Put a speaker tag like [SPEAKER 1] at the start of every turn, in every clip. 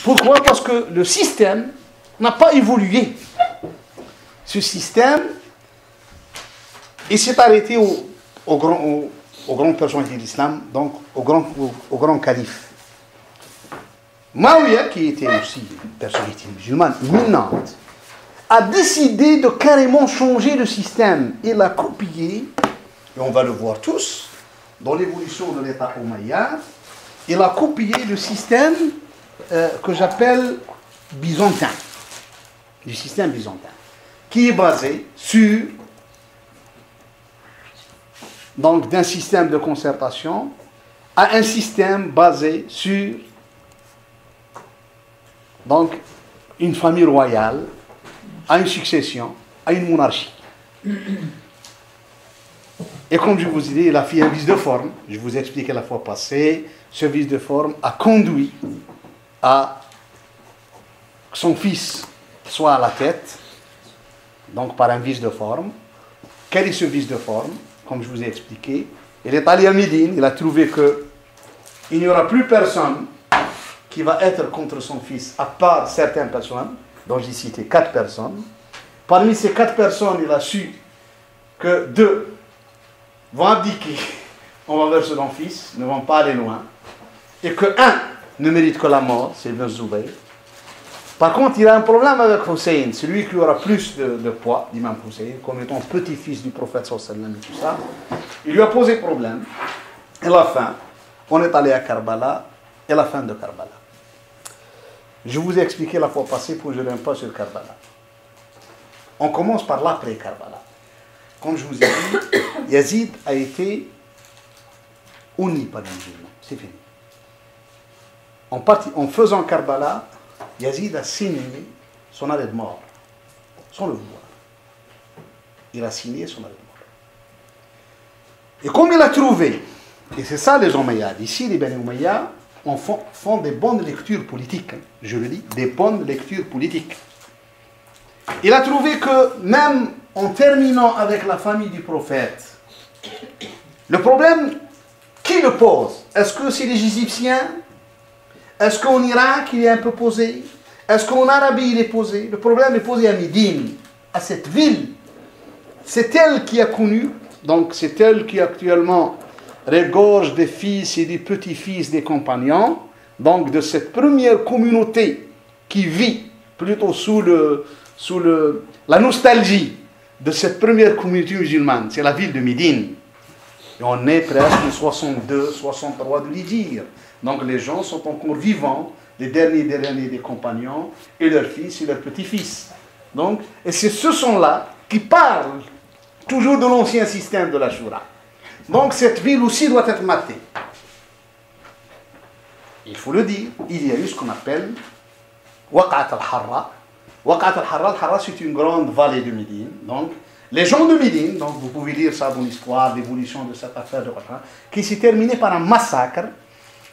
[SPEAKER 1] Pourquoi? Parce que le système n'a pas évolué. Ce système, il s'est arrêté au grand personnalité de l'islam, donc au grand calife. Maouya, qui était aussi une personnalité musulmane éminente, a décidé de carrément changer le système. Il a copié, et on va le voir tous, dans l'évolution de l'État omeyyade, il a copié le système que j'appelle byzantin, du système byzantin, qui est basé sur, donc, d'un système de concertation à un système basé sur, donc, une famille royale, à une succession, à une monarchie. Et comme je vous ai dit, il a fait un vice de forme, je vous ai expliqué la fois passée, ce vice de forme a conduit à son fils soit à la tête, donc par un vice de forme. Quel est ce vice de forme? Comme je vous ai expliqué, il est allé à Médine, il a trouvé qu'il n'y aura plus personne qui va être contre son fils, à part certaines personnes, dont j'ai cité 4 personnes. Parmi ces 4 personnes, il a su que 2 vont abdiquer en vers son fils, ne vont pas aller loin, et que 1 ne mérite que la mort, c'est Ibn Zubayr. Par contre, il a un problème avec Hussein, celui qui aura plus de poids, l'imam Hussein, comme étant petit-fils du prophète sallallahu alayhi wa sallam et tout ça. Il lui a posé problème. Et la fin, on est allé à Karbala, et la fin de Karbala. Je vous ai expliqué la fois passée, pour que je ne revienne pas sur Karbala. On commence par l'après Karbala. Comme je vous ai dit, Yazid a été uni par les musulmans. C'est fini. En faisant Karbala, Yazid a signé son arrêt de mort, sans le vouloir. Il a signé son arrêt de mort. Et comme il a trouvé, et c'est ça les Omeyyades, ici les Bani Umayya font des bonnes lectures politiques, je le dis, des bonnes lectures politiques. Il a trouvé que même en terminant avec la famille du prophète, le problème, qui le pose? Est-ce que c'est les Égyptiens? Est-ce qu'en Irak il est un peu posé? Est-ce qu'en Arabie il est posé? Le problème est posé à Médine, à cette ville. C'est elle qui a connu, donc c'est elle qui actuellement regorge des fils et des petits-fils des compagnons, donc de cette première communauté qui vit plutôt sous la nostalgie de cette première communauté musulmane. C'est la ville de Médine. Et on est presque en 62, 63 de l'Hégire. Donc les gens sont encore vivants, les derniers des compagnons, et leurs fils et leurs petits-fils. Donc, et c'est ce sont-là qui parlent toujours de l'ancien système de la Shura. Donc cette ville aussi doit être matée. Il faut le dire, il y a eu ce qu'on appelle Waqat al-Harra. Waqat al-Harra, al-Harra c'est une grande vallée de Médine. Donc les gens de Médine, donc vous pouvez lire ça dans l'histoire, l'évolution de cette affaire de Waqat, qui s'est terminée par un massacre.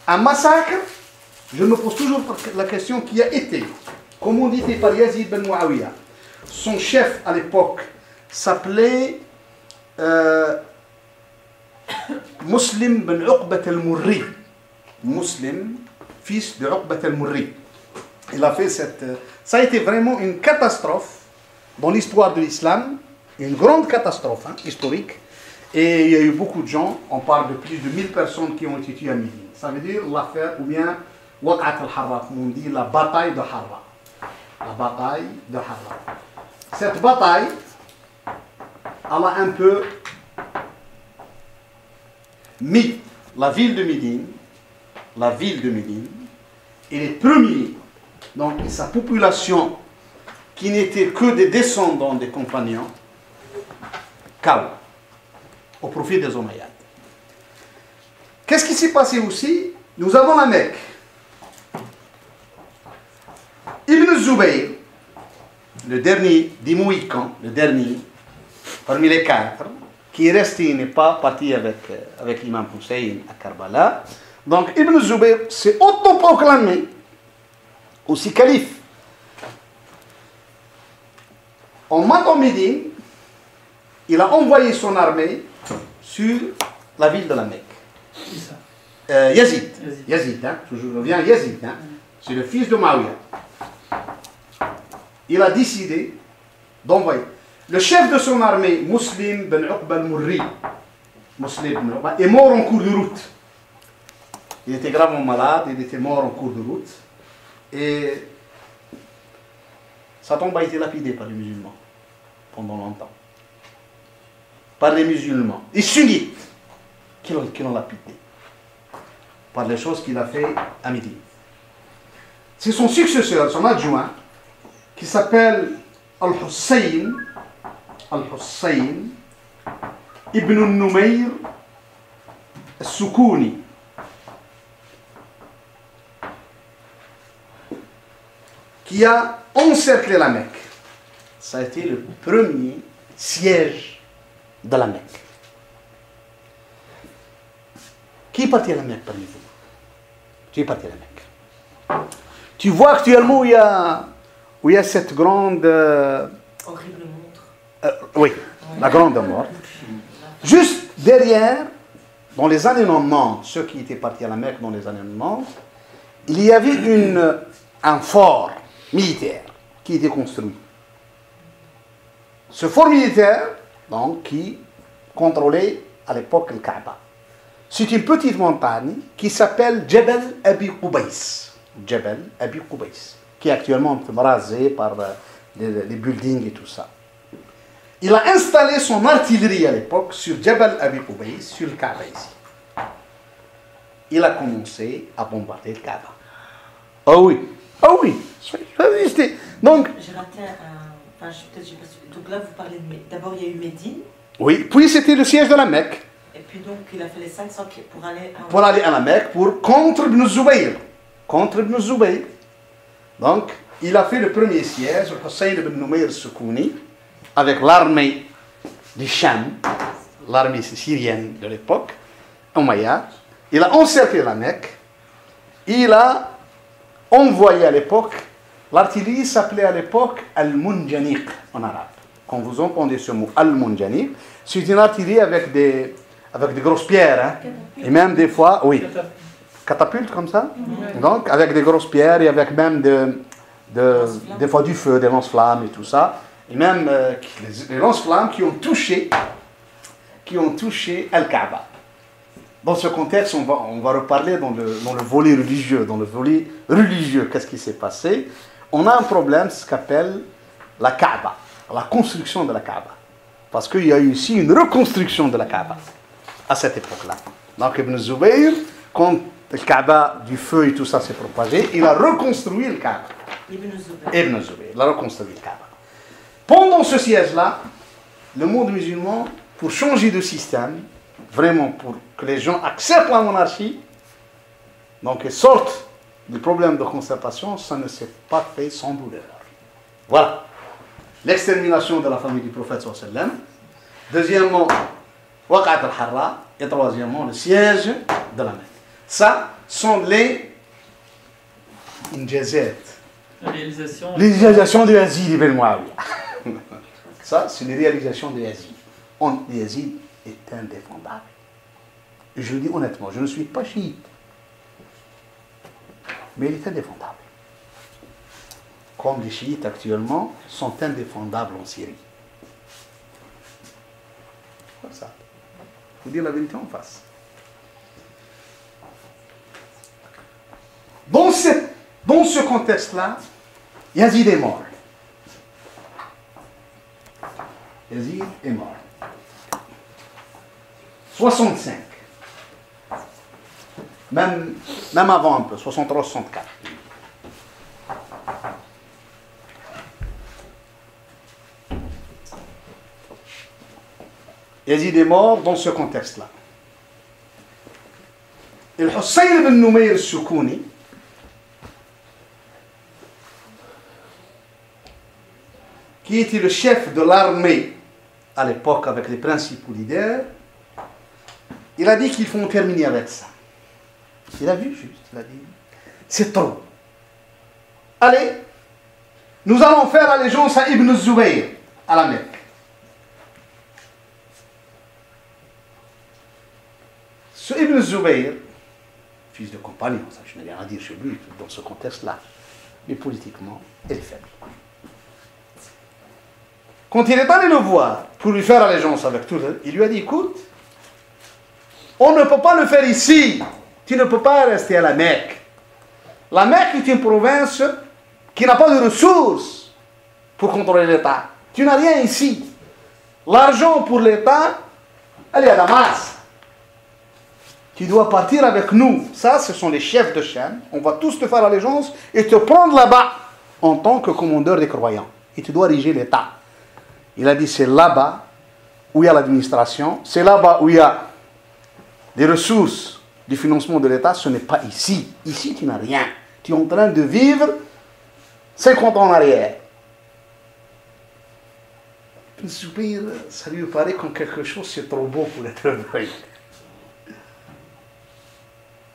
[SPEAKER 1] Un massacre, je me pose toujours la question qui a été commandité par Yazid ben Muawiyah. Son chef à l'époque s'appelait Muslim ben Uqbat al-Murri. Muslim, fils de Uqbat al-Murri. Il a fait ça a été vraiment une catastrophe dans l'histoire de l'islam, une grande catastrophe historique. Et il y a eu beaucoup de gens, on parle de plus de 1000 personnes qui ont été tuées à Médine. Ça veut dire l'affaire, ou bien Waqat al-Harra, comme on dit, la bataille de Harra. La bataille de Harra. Cette bataille, elle a un peu mis la ville de Médine, et les premiers, donc et sa population, qui n'était que des descendants des compagnons, KO, au profit des Omeyyades. Qu'est-ce qui s'est passé aussi? Nous avons la Mecque. Ibn Zubayr, le dernier des Mohicans, le dernier parmi les 4, qui est resté, il n'est pas parti avec l'imam Hussein à Karbala. Donc Ibn Zubayr s'est autoproclamé aussi calife. En matant Médine, il a envoyé son armée sur la ville de la Mecque. Yazid, hein, je reviens, Yazid. Hein. c'est le fils de Muawiyah. Il a décidé d'envoyer. Le chef de son armée, Muslim ben Uqba al-Murri, est mort en cours de route. Il était gravement malade, il était mort en cours de route. Et sa tombe a été lapidée par les musulmans pendant longtemps. Par les musulmans. Et sunnites qui l'ont lapidé. Par les choses qu'il a fait à Médine. C'est son successeur, son adjoint, qui s'appelle Al-Hussein ibn al-Numayr al-Soukouni, qui a encerclé la Mecque. Ça a été le premier siège de la Mecque. Qui est parti à la Mecque parmi vous? Qui est parti à la Mecque? Tu vois actuellement où il y a cette grande...
[SPEAKER 2] horrible montre.
[SPEAKER 1] Oui, la grande mort. Juste derrière, dans les années 90, ceux qui étaient partis à la Mecque dans les années 90, il y avait un fort militaire qui était construit. Ce fort militaire, donc, qui contrôlait à l'époque le Kaaba. C'est une petite montagne qui s'appelle Jebel Abi Qubays. Jebel Abi Qubays, qui est actuellement rasé par les buildings et tout ça. Il a installé son artillerie à l'époque sur Jebel Abi Qubays, sur le Kaaba ici. Il a commencé à bombarder le Kaaba. Oh oui, oh oui. Donc,
[SPEAKER 2] j'ai raté un... Enfin, peut-être j'ai pas su... Donc là, vous parlez de... D'abord, il y a eu Médine.
[SPEAKER 1] Oui, puis c'était le siège de la Mecque.
[SPEAKER 2] Et puis donc, il a fait les 500 pour aller...
[SPEAKER 1] Pour aller à la Mecque, contre Ibn Zubayr. Contre Ibn Zubayr. Donc, il a fait le premier siège, Hussein ibn Numayr al-Soukouni, avec l'armée du Sham, l'armée syrienne de l'époque, Umayyad. Il a encerclé la Mecque. Il a envoyé à l'époque, l'artillerie s'appelait à l'époque Al-Munjaniq en arabe. Quand vous entendez ce mot Al-Munjaniq, c'est une artillerie avec des grosses pierres, hein, et même des fois, oui, catapulte comme ça, donc avec des grosses pierres et avec même des fois du feu, des lance-flammes et tout ça, et même les lance-flammes qui ont touché Al-Kaaba. Dans ce contexte, on va reparler dans le volet religieux. Dans le volet religieux, qu'est-ce qui s'est passé? On a un problème, ce qu'appelle la Kaaba, la construction de la Kaaba. Parce qu'il y a eu ici une reconstruction de la Kaaba à cette époque-là. Donc Ibn Zubayr, quand le Kaaba du feu et tout ça s'est propagé, il a reconstruit le Kaaba. Ibn Zubayr, il a reconstruit le Kaaba. Pendant ce siège-là, le monde musulman, pour changer de système, vraiment pour que les gens acceptent la monarchie, donc ils sortent du problème de concertation, ça ne s'est pas fait sans douleur. Voilà. L'extermination de la famille du prophète sallallahu alayhi wa sallam. Deuxièmement, Waqat al-Harra. Et troisièmement, le siège de la Mecque. Ça sont les injazat. Les réalisations de Yazid ibn Muawiyah. Ça, c'est les réalisations de Yazid. Yazid est indéfendable. Et je le dis honnêtement, je ne suis pas chiite. Mais il est indéfendable. Comme les chiites actuellement sont indéfendables en Syrie. Comme ça. Il faut dire la vérité en face. Dans ce contexte-là, Yazid est mort. Yazid est mort. 65. Même avant un peu, 63-64. Yazid est mort dans ce contexte-là. Et Hussein ibn Numayr al-Soukouni, qui était le chef de l'armée à l'époque avec les principaux leaders, il a dit qu'il faut en terminer avec ça. Il a vu juste, il a dit, c'est trop. Allez, nous allons faire allégeance à Ibn Zubayr, à la Mecque. Ce Ibn Zubayr, fils de compagnon, ça je n'ai rien à dire sur lui dans ce contexte-là. Mais politiquement, elle est faible. Quand il est allé le voir pour lui faire allégeance avec tout, il lui a dit, écoute, on ne peut pas le faire ici. Tu ne peux pas rester à la Mecque. La Mecque est une province qui n'a pas de ressources pour contrôler l'État. Tu n'as rien ici. L'argent pour l'État, elle est à Damas. Tu dois partir avec nous. Ça, ce sont les chefs de chaîne. On va tous te faire allégeance et te prendre là-bas en tant que commandeur des croyants. Et tu dois diriger l'État. Il a dit, c'est là-bas où il y a l'administration. C'est là-bas où il y a des ressources du financement de l'État. Ce n'est pas ici. Ici, tu n'as rien. Tu es en train de vivre 50 ans en arrière. Ça lui paraît comme quelque chose, c'est trop beau pour être vrai.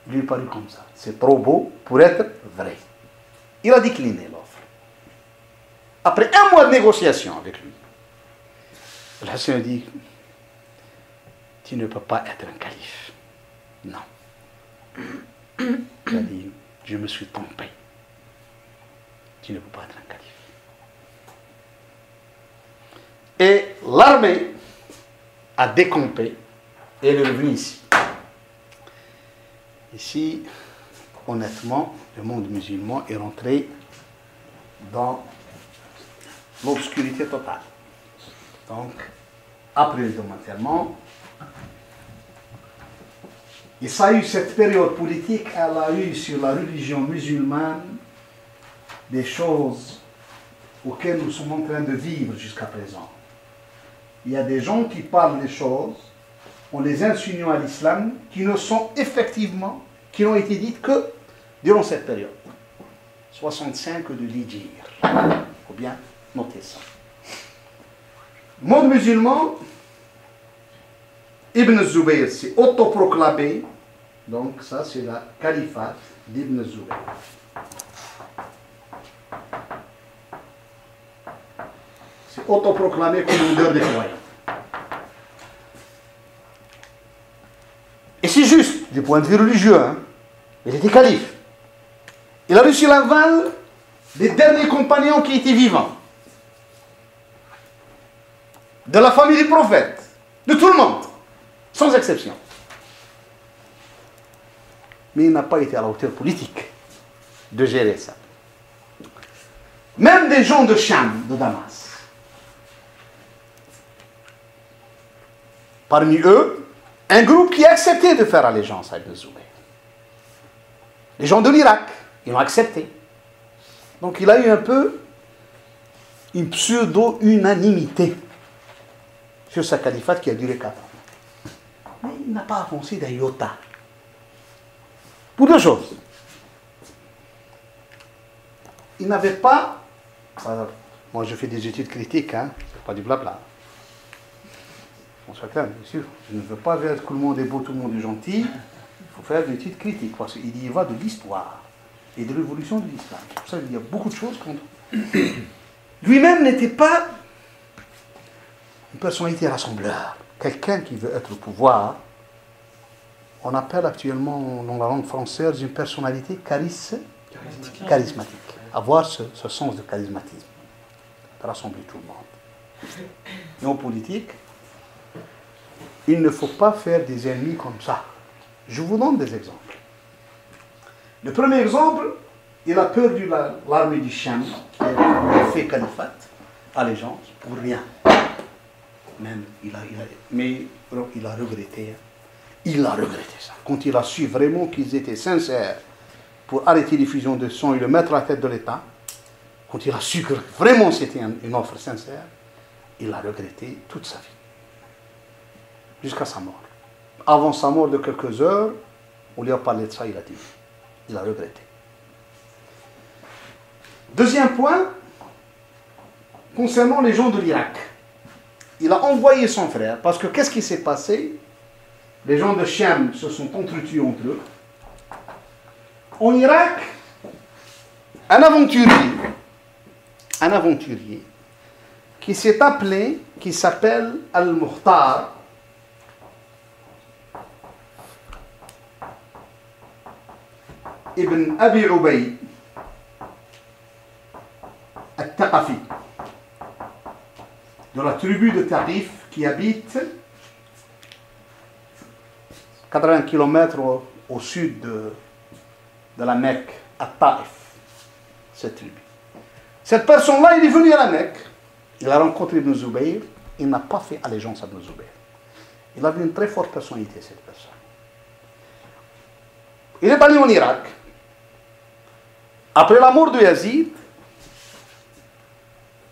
[SPEAKER 1] Il lui paraît comme ça. C'est trop beau pour être vrai. Il a décliné l'offre. Après un mois de négociation avec lui, le Hassan a dit, tu ne peux pas être un calife. Non. Il a dit, je me suis trompé. Tu ne peux pas être un calife. Et l'armée a décampé et elle est revenue ici. Ici, honnêtement, le monde musulman est rentré dans l'obscurité totale. Donc, après le démantèlement, et ça a eu cette période politique, elle a eu sur la religion musulmane des choses auxquelles nous sommes en train de vivre jusqu'à présent. Il y a des gens qui parlent des choses en les insinuant à l'islam qui ne sont effectivement, qui n'ont été dites que durant cette période. 65 de l'Hijr. Il faut bien noter ça. Le monde musulman, Ibn Zubayr s'est autoproclamé, donc ça c'est la califat d'Ibn Zubayr. C'est autoproclamé commandeur des croyants. Et c'est juste, du point de vue religieux, hein. Il était calife. Il a reçu l'aval des derniers compagnons qui étaient vivants. De la famille du prophète. De tout le monde. Sans exception. Mais il n'a pas été à la hauteur politique de gérer ça. Même des gens de Cham, de Damas. Parmi eux, un groupe qui a accepté de faire allégeance à Ibn Zubayr. Les gens de l'Irak, ils l'ont accepté. Donc il a eu un peu une pseudo-unanimité sur sa califat qui a duré 4 ans. Mais il n'a pas avancé d'un iota. Pour deux choses. Il n'avait pas... moi je fais des études critiques, hein, c'est pas du blabla. On soit clair, bien sûr. Je ne veux pas dire que tout le monde est beau, tout le monde est gentil. Il faut faire des études critiques parce qu'il y va de l'histoire et de l'évolution de l'islam. C'est pour ça qu'il y a beaucoup de choses contre. Lui-même n'était pas une personnalité rassembleur. Quelqu'un qui veut être au pouvoir, on appelle actuellement dans la langue française une personnalité charismatique. Avoir ce sens de charismatisme. De rassembler tout le monde. Et en politique, il ne faut pas faire des ennemis comme ça. Je vous donne des exemples. Le premier exemple, il a perdu l'armée du Cham, qui a fait califat, allégeance, pour rien. Même, mais il a regretté. Il a regretté ça. Quand il a su vraiment qu'ils étaient sincères pour arrêter les fusions de sang et le mettre à la tête de l'État, quand il a su que vraiment c'était une offre sincère, il a regretté toute sa vie. Jusqu'à sa mort. Avant sa mort de quelques heures, on lui a parlé de ça, il a dit. Il a regretté. Deuxième point, concernant les gens de l'Irak. Il a envoyé son frère, parce que qu'est-ce qui s'est passé? Les gens de Cham se sont entretués entre eux. En Irak, un aventurier qui s'appelle Al-Mukhtar, ibn Abi Ubayd al-Thaqafi, de la tribu de Taqif qui habite 80 km au sud de la Mecque, à Taif, cette tribu. Cette personne-là, il est venu à la Mecque, il a rencontré Ibn Zubayr, il n'a pas fait allégeance à Ibn Zubayr. Il avait une très forte personnalité, cette personne. Il est allé en Irak. Après la mort de Yazid,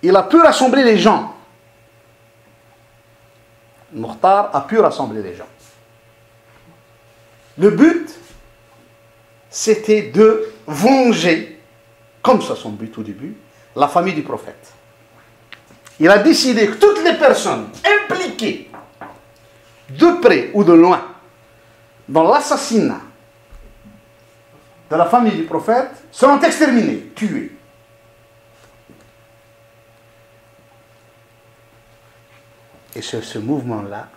[SPEAKER 1] il a pu rassembler les gens. Mukhtar a pu rassembler les gens. Le but, c'était de venger, comme ça son but au début, la famille du prophète. Il a décidé que toutes les personnes impliquées, de près ou de loin, dans l'assassinat de la famille du prophète, seront exterminées, tuées. Et c'est ce mouvement-là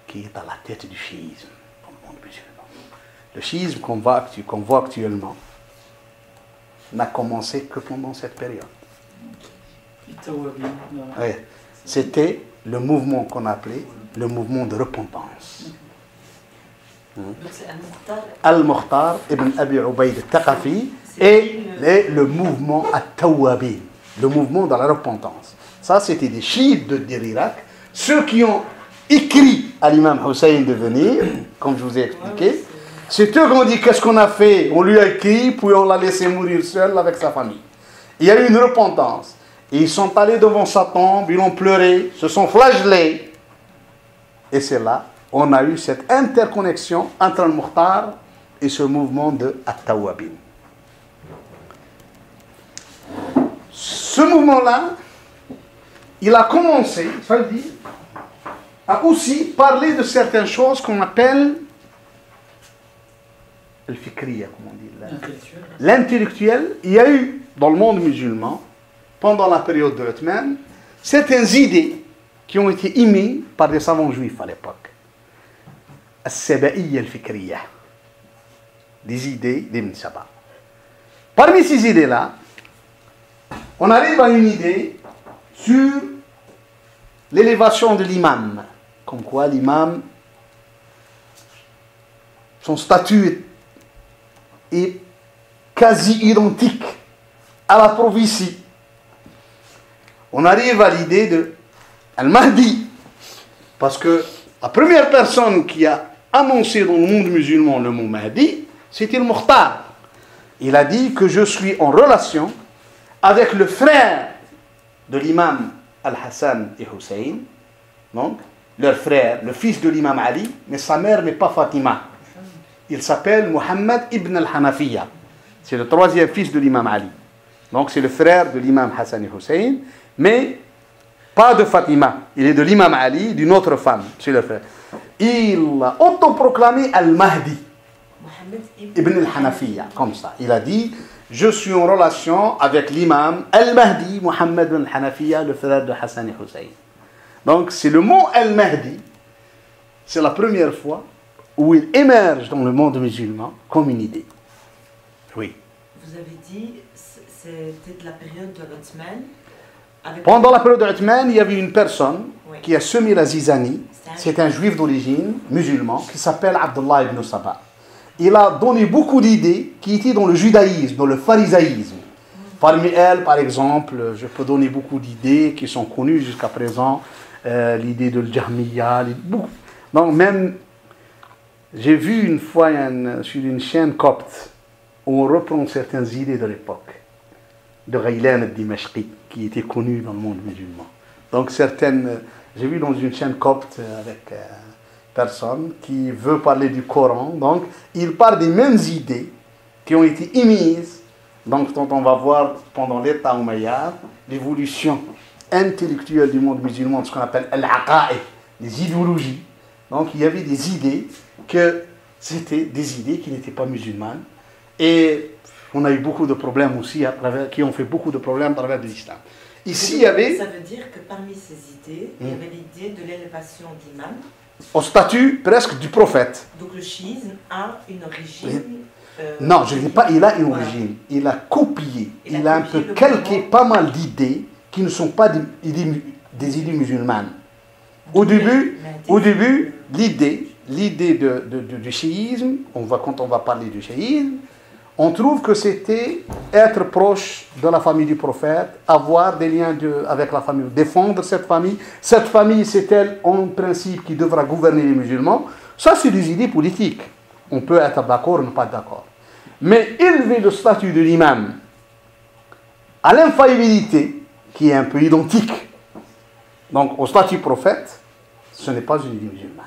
[SPEAKER 1] qui est à la tête du chiisme dans le monde musulman. Le chiisme qu'on voit actuellement n'a commencé que pendant cette période. Oui. C'était le mouvement qu'on appelait le mouvement de repentance. Al-Mukhtar ibn Abi Ubayd al-Thaqafi et le mouvement at-Tawwabin, le mouvement de la repentance. Ça, c'était des chiites de l'Irak, ceux qui ont écrit à l'imam Hussein de venir, comme je vous ai expliqué. C'est eux qui ont dit qu'est-ce qu'on a fait. On lui a écrit, puis on l'a laissé mourir seul avec sa famille. Il y a eu une repentance. Et ils sont allés devant sa tombe, ils ont pleuré, se sont flagellés. Et c'est là, on a eu cette interconnexion entre le Mukhtar et ce mouvement de At-Tawwabin. Ce mouvement-là, il a commencé, ça veut dire, à aussi parler de certaines choses qu'on appelle le fikriya, comme on dit, l'intellectuel. Il y a eu dans le monde musulman, pendant la période de l'Othman, certaines idées qui ont été émises par des savants juifs à l'époque. As-Saba'iyya al-Fikriya, des idées d'Ibn Saba. Parmi ces idées-là, on arrive à une idée sur l'élévation de l'imam. Comme quoi l'imam, son statut est quasi identique à la prophétie. On arrive à l'idée de Al-Mahdi. Parce que la première personne qui a annoncé dans le monde musulman le mot Mahdi, c'était le Mukhtar. Il a dit que je suis en relation avec le frère de l'imam Al-Hassan et Hussein, donc leur frère, le fils de l'imam Ali, mais sa mère n'est pas Fatima. Il s'appelle Muhammad ibn al-Hanafiya. C'est le troisième fils de l'imam Ali. Donc c'est le frère de l'imam Hassan et Hussein, mais pas de Fatima. Il est de l'imam Ali, d'une autre femme. C'est le frère. Il a autoproclamé Al-Mahdi ibn al-Hanafiya, comme ça. Il a dit, je suis en relation avec l'imam Al-Mahdi, Muhammad ibn al-Hanafiya, le frère de Hassan et Hussein. Donc c'est le mot Al-Mahdi, c'est la première fois où il émerge dans le monde musulman comme une idée. Oui.
[SPEAKER 2] Vous avez dit, c'était de la période de l'Othman.
[SPEAKER 1] Pendant la période de l'Othman, il y avait une personne qui a semé la zizanie. C'est un juif d'origine musulman qui s'appelle Abdullah ibn Saba. Il a donné beaucoup d'idées qui étaient dans le judaïsme, dans le pharisaïsme. Parmi elles, par exemple, je peux donner beaucoup d'idées qui sont connues jusqu'à présent. L'idée de l'Jahmiya, donc même, j'ai vu une fois sur une chaîne copte où on reprend certaines idées de l'époque de Ghaylan al-Dimashqi qui était connu dans le monde musulman. Donc certaines, j'ai vu dans une chaîne copte avec personne qui veut parler du Coran, donc il parle des mêmes idées qui ont été émises, donc dont on va voir pendant l'état Umayyad, l'évolution intellectuelle du monde musulman, ce qu'on appelle al-aqa'id, les idéologies. Donc il y avait des idées que c'était des idées qui n'étaient pas musulmanes. Et on a eu beaucoup de problèmes aussi qui ont fait beaucoup de problèmes à travers l'islam. Ici, il y avait...
[SPEAKER 2] Ça veut dire que parmi ces idées, il y avait l'idée de l'élévation d'imam.
[SPEAKER 1] au statut presque du prophète.
[SPEAKER 2] Donc le chiisme a une origine.
[SPEAKER 1] Non, je ne dis pas il a une
[SPEAKER 2] voilà.
[SPEAKER 1] origine. Il a copié. Il a un peu
[SPEAKER 2] le
[SPEAKER 1] calqué
[SPEAKER 2] mouvement.
[SPEAKER 1] pas mal d'idées qui ne sont pas des idées musulmanes. Au début, l'idée du chiisme, quand on va parler du chiisme, on trouve que c'était être proche de la famille du prophète, avoir des liens avec la famille, défendre cette famille. Cette famille, c'est elle, en principe, qui devra gouverner les musulmans. Ça, c'est des idées politiques. On peut être d'accord ou ne pas d'accord. Mais élever le statut de l'imam à l'infaillibilité, qui est un peu identique, donc au statut prophète, ce n'est pas une idée musulmane.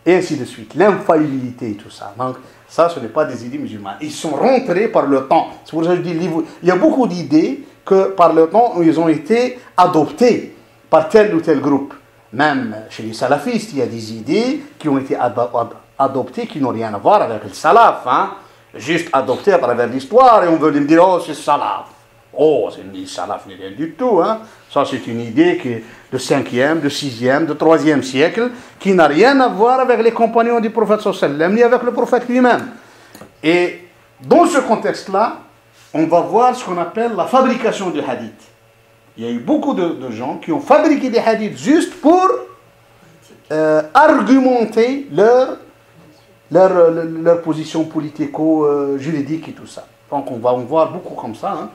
[SPEAKER 1] Et ainsi de suite. L'infaillibilité et tout ça. Donc, ça, ce n'est pas des idées musulmanes. Ils sont rentrés par le temps. C'est pour ça que je dis, il y a beaucoup d'idées que par le temps, ils ont été adoptées par tel ou tel groupe. Même chez les salafistes, il y a des idées qui ont été adoptées qui n'ont rien à voir avec le salaf. Hein? Juste adoptées à travers l'histoire et on veut me dire, oh, c'est salaf. Oh, c'est ni salaf ni rien du tout. Hein? Ça, c'est une idée qui est de 5e, de 6e, de 3e siècle, qui n'a rien à voir avec les compagnons du prophète sallallahu alayhi wa sallam, ni avec le prophète lui-même. Et dans ce contexte-là, on va voir ce qu'on appelle la fabrication du hadith. Il y a eu beaucoup de gens qui ont fabriqué des hadiths juste pour argumenter leur position politico-juridique et tout ça. Donc on va en voir beaucoup comme ça. Hein.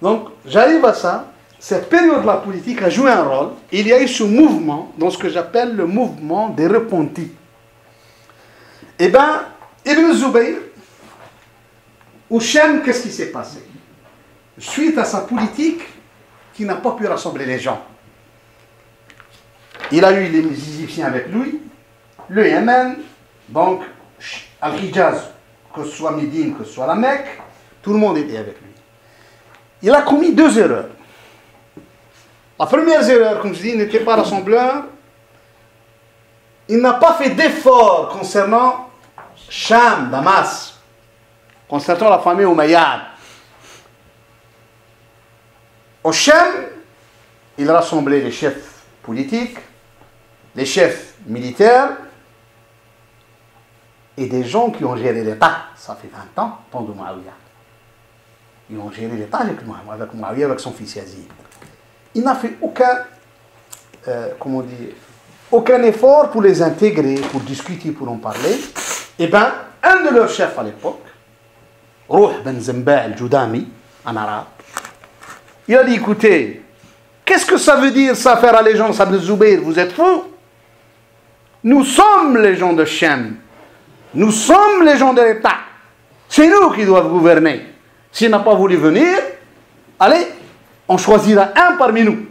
[SPEAKER 1] Donc j'arrive à ça. Cette période-là politique a joué un rôle. Il y a eu ce mouvement, dans ce que j'appelle le mouvement des repentis. Eh bien, Ibn Zubayr, au Shem, qu'est-ce qui s'est passé? Suite à sa politique, qui n'a pas pu rassembler les gens. Il a eu les Égyptiens avec lui, le Yémen, donc Al-Hijaz, que ce soit Médine, que ce soit la Mecque, tout le monde était avec lui. Il a commis 2 erreurs. La première erreur, comme je dis, il n'était pas rassembleur. Il n'a pas fait d'effort concernant Cham, Damas, concernant la famille Umayyad. Au Cham, il rassemblait les chefs politiques, les chefs militaires et des gens qui ont géré l'État. Ça fait 20 ans, temps de Muawiyah. Ils ont géré l'État avec Muawiyah, avec son fils Yazid. Il n'a fait aucun effort pour les intégrer, pour discuter, pour en parler. Eh bien, un de leurs chefs à l'époque, Ruh ben Zemba al-Judami, en arabe, il a dit, écoutez, qu'est-ce que ça veut dire ça, faire allégeance à Ibn Zubayr? Vous êtes fous? Nous sommes les gens de Shem. Nous sommes les gens de l'État. C'est nous qui doivent gouverner. S'il n'a pas voulu venir, allez, on choisira un parmi nous.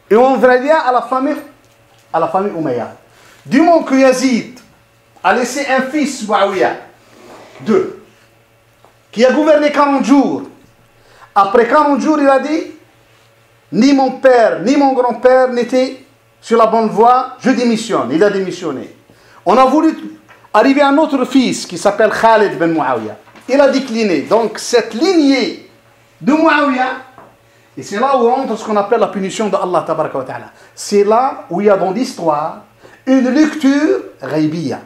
[SPEAKER 1] Et on verra bien à la famille Umayyad. Du moment que Yazid a laissé un fils, Muawiyah, 2, qui a gouverné 40 jours. Après 40 jours, il a dit, ni mon père, ni mon grand-père n'étaient sur la bonne voie, je démissionne. Il a démissionné. On a voulu arriver à un autre fils qui s'appelle Khalid ben Muawiyah. Il a décliné. Donc cette lignée de Muawiyah, et c'est là où rentre ce qu'on appelle la punition de Allah tabaraka wa ta'ala. C'est là où il y a dans l'histoire une lecture ghaibiyya.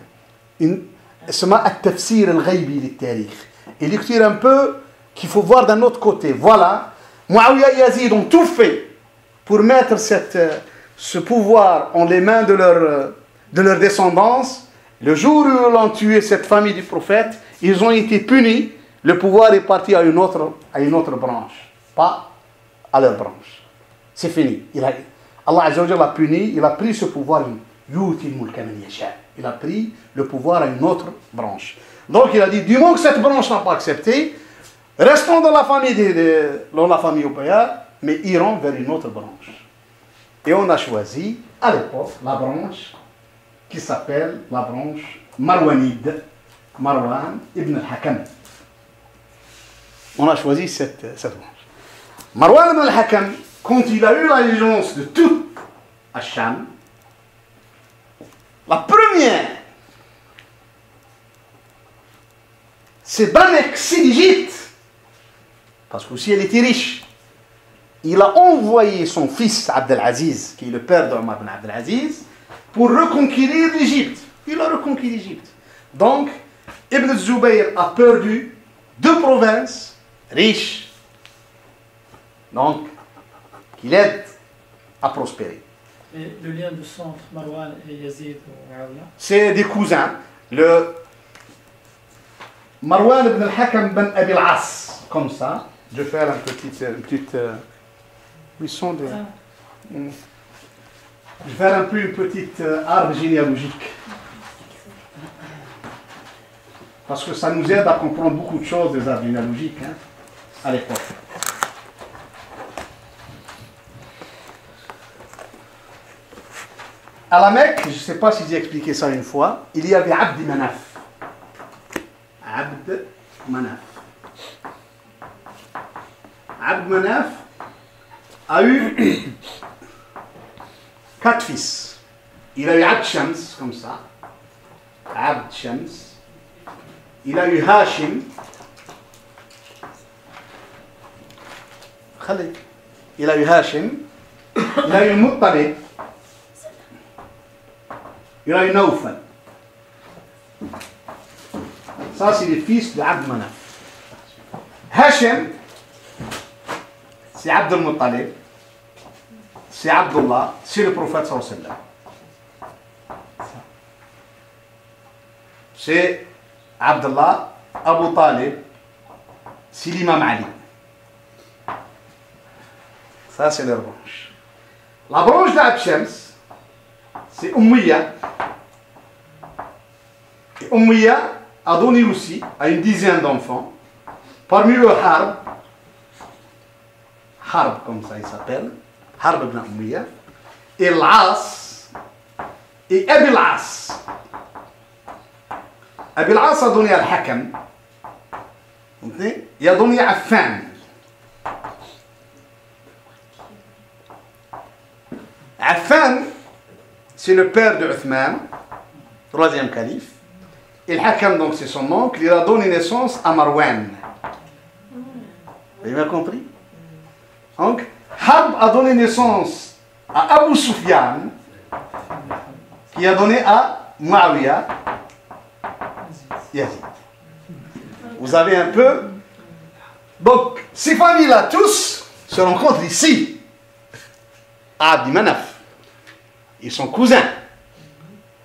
[SPEAKER 1] C'est at-tafsir al-ghaibi lit-tarikh. Une lecture un peu qu'il faut voir d'un autre côté. Voilà, Muawiyah et Yazid ont tout fait pour mettre ce pouvoir en les mains de leur descendance. Le jour où ils ont tué cette famille du prophète, ils ont été punis. Le pouvoir est parti à une autre branche, pas à leur branche. C'est fini. Allah Azza wa Jalla l'a puni, il a pris ce pouvoir. Il a pris le pouvoir à une autre branche. Donc il a dit, du moment que cette branche n'a pas accepté, restons dans la famille Umayyad, mais irons vers une autre branche. Et on a choisi, à l'époque, la branche qui s'appelle la branche Marwanide, Marwan ibn al-Hakam. On a choisi cette branche. Marwan ibn al-Hakam, quand il a eu l'allégeance de tout Hacham, la première, c'est d'annexer l'Égypte, parce qu'aussi elle était riche. il a envoyé son fils Abdelaziz, qui est le père d'Omar ibn Abdelaziz, pour reconquérir l'Égypte. Il a reconquis l'Égypte. Donc, Ibn Zubayr a perdu 2 provinces riches, donc, qui l'aident à prospérer.
[SPEAKER 3] Et le lien de sang entre Marwan et Yazid ou Muawiyah?
[SPEAKER 1] C'est des cousins. Le Marwan ibn al-Hakam ben Abi al-As, comme ça. Je vais faire une petite ils sont des... Je vais faire un peu une petite arbre généalogique. Parce que ça nous aide à comprendre beaucoup de choses des arbres généalogiques hein, à l'époque. À la Mecque, je ne sais pas si j'ai expliqué ça une fois, il y avait Abd Manaf. Abd Manaf. Abd Manaf a eu 4 fils. Il a eu Abd Shams, comme ça. Abd Shams. Il a eu Hashim. Il a eu Hashim. Il a eu Muttalib. Il a eu Naufal. Ça, c'est les fils de Abd Manaf. Hashim, c'est Abd al-Muttalib. C'est Abdullah. C'est le prophète sallallahu alayhi wa sallam. C'est Abdullah, Abu Talib, c'est l'imam Ali. Ça, c'est leur branche. La branche d'Abd Shams, c'est Umayya. Et Umayya a donné aussi à une dizaine d'enfants. Parmi eux, Harb. Harb, comme ça il s'appelle. Harb ibn Umayya. Et L'As. Et Abi L'As. Abi L'As a donné à Al-Hakam. Il a donné à Affan. Affan, c'est le père de Uthman, 3e calife. Et Al-Hakam, donc c'est son oncle, il a donné naissance à Marwan. Vous avez bien compris? Donc, Harb a donné naissance à Abu Sufyan, qui a donné à Muawiyah, Yazid. Vous avez un peu. Donc, ces familles-là, tous, se rencontrent ici, à Abd Manaf. Ils sont cousins.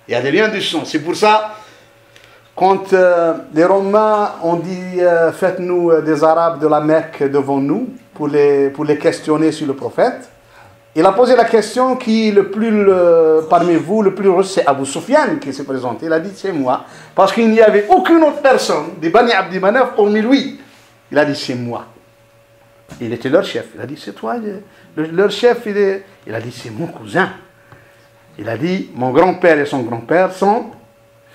[SPEAKER 1] Il y a des liens de sang. C'est pour ça, quand les Romains ont dit faites-nous des Arabes de la Mecque devant nous pour les questionner sur le prophète, il a posé la question qui le plus parmi vous, le plus riche, c'est Abu Sufyan qui s'est présenté. Il a dit c'est moi. Parce qu'il n'y avait aucune autre personne des Bani Abd Manaf hormis lui. Il a dit c'est moi. Il était leur chef. Il a dit c'est toi. Leur chef, il a dit c'est mon cousin. Il a dit mon grand-père et son grand-père sont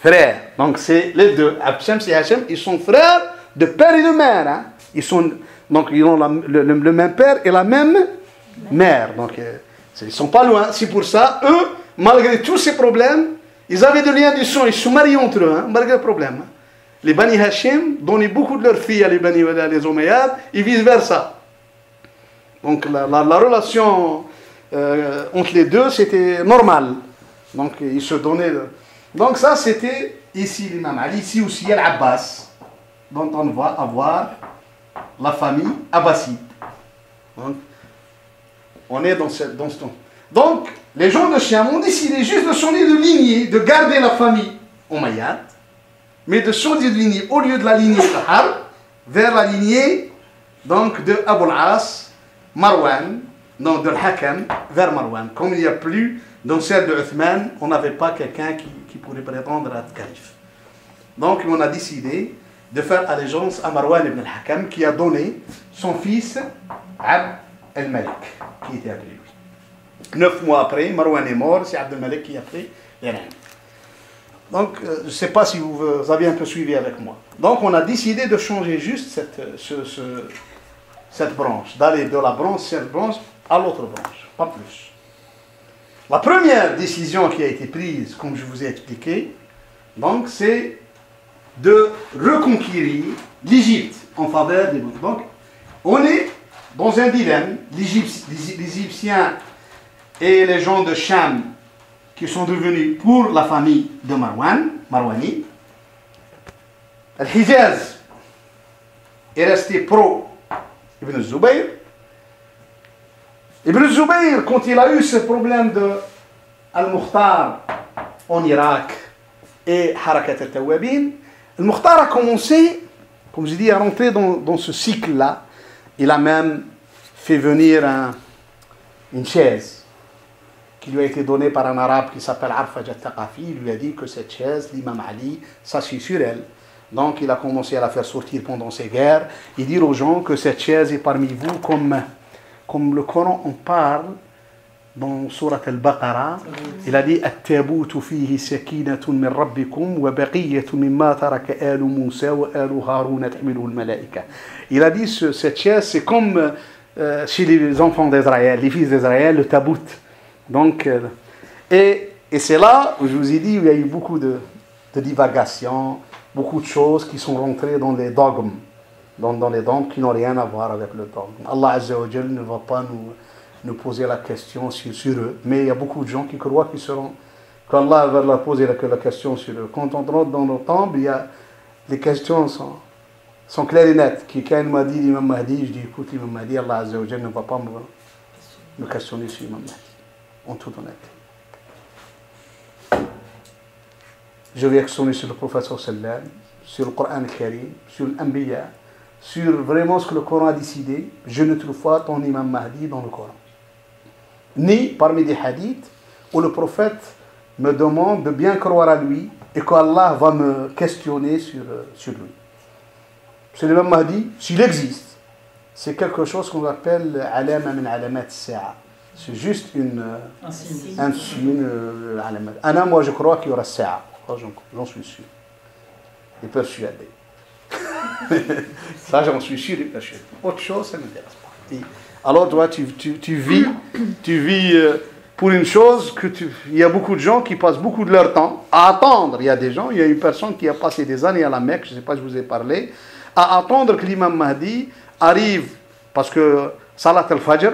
[SPEAKER 1] frères. Donc c'est les deux. Abd Shams et Hashim, ils sont frères de père et de mère. Hein. Ils ont le même père et la même mère. Donc ils ne sont pas loin. C'est pour ça, eux, malgré tous ces problèmes, ils avaient des liens du sang. Ils se marient entre eux, hein, malgré le problème. Hein. Les Bani Hashim donnaient beaucoup de leurs filles à les Omeyyades et vice-versa. Donc la relation entre les deux, c'était normal. Donc ils se donnaient. Donc ça, c'était ici l'imam Ali. Ici aussi, Al-Abbas, dont on va avoir la famille abbasside. Donc, on est dans ce temps. Donc, les gens de Cham ont décidé juste de changer de lignée, de garder la famille Omeyyade, mais de changer de lignée, au lieu de la lignée de Harb, vers la lignée donc, de Abu al-As, Marwan, donc de Al-Hakam, vers Marwan. Comme il n'y a plus, dans celle de Uthman, on n'avait pas quelqu'un qui pourrait prétendre à être calife. Donc, on a décidé de faire allégeance à Marwan ibn al-Hakam, qui a donné son fils Abd al-Malik, qui était après lui. 9 mois après, Marwan est mort, c'est Abd al-Malik qui a pris les rênes. Donc, je ne sais pas si vous avez un peu suivi avec moi. Donc, on a décidé de changer juste cette branche, d'aller de la branche, cette branche, à l'autre branche, pas plus. La première décision qui a été prise, comme je vous ai expliqué, donc, c'est de reconquérir l'Égypte en faveur des Bouddhistes. Donc, on est dans un dilemme, les Égyptiens et les gens de Cham qui sont devenus pour la famille de Marwani. Al-Hijaz est resté pro Ibn Zubayr. Ibn Zubayr, quand il a eu ce problème de Al-Mukhtar en Irak et Harakat al-Tawabin, Al-Mukhtar a commencé, comme je dis, à rentrer dans ce cycle-là. Il a même fait venir une chaise qui lui a été donnée par un arabe qui s'appelle Arfaj al-Thaqafi. Il lui a dit que cette chaise, l'imam Ali, s'assied sur elle. Donc il a commencé à la faire sortir pendant ces guerres et dire aux gens que cette chaise est parmi vous, comme le Coran en parle dans Surat al-Baqarah. Il a dit At-tabutu fihi sakinatun min rabbikum wa baqiyatun mimma taraka alu Musa wa alu Haruna tahmiluhu al-malaika. Il a dit cette chaise, c'est comme chez les enfants d'Israël, les fils d'Israël, le tabout. Donc, et c'est là où je vous ai dit, il y a eu beaucoup de divagations, beaucoup de choses qui sont rentrées dans les dogmes, dans les dogmes qui n'ont rien à voir avec le dogme. Allah Azza wa Jal ne va pas nous poser la question sur eux, mais il y a beaucoup de gens qui croient qu'Allah va leur poser la question sur eux. Quand on rentre dans nos temples, les questions sont claires et nettes. Quelqu'un m'a dit l'imam Mahdi, je dis écoute l'imam Mahdi, Allah Azza wa Jal ne va pas me questionner sur l'imam Mahdi, en toute honnêteté. Je vais questionner sur le prophète sallam, sur le Coran al-Karim, sur l'Anbiya, sur vraiment ce que le Coran a décidé. Je ne trouve pas ton imam Mahdi dans le Coran. Ni parmi des hadiths où le prophète me demande de bien croire à lui et qu'Allah va me questionner sur lui. C'est l'imam Mahdi, s'il existe, c'est quelque chose qu'on appelle alama min alamat as-sa'a. C'est juste un signe. Moi je crois qu'il y aura sa'a. J'en suis sûr et persuadé. Ça, j'en suis sûr et persuadé. Autre chose, ça ne m'intéresse pas. Alors, toi, tu vis pour une chose il y a beaucoup de gens qui passent beaucoup de leur temps à attendre. Il y a une personne qui a passé des années à la Mecque, je ne sais pas si je vous ai parlé, à attendre que l'imam Mahdi arrive, parce que Salat al-Fajr,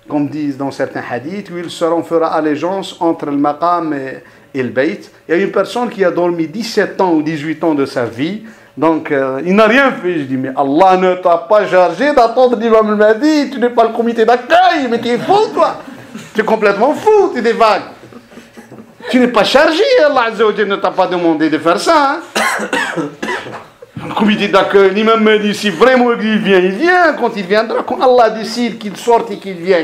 [SPEAKER 1] comme disent dans certains hadiths, où il se fera allégeance entre le maqam et le bayt. Il y a une personne qui a dormi 17 ans ou 18 ans de sa vie, donc il n'a rien fait. Je dis, mais Allah ne t'a pas chargé d'attendre l'imam al-Mahdi, tu n'es pas le comité d'accueil, mais tu es fou toi, tu es complètement fou, tu es des vagues. Tu n'es pas chargé, Allah Azza wa Jalla ne t'a pas demandé de faire ça. Le comité d'accueil, l'imam Mahdi, si vraiment il vient, quand il viendra, quand Allah décide qu'il sorte et qu'il vient.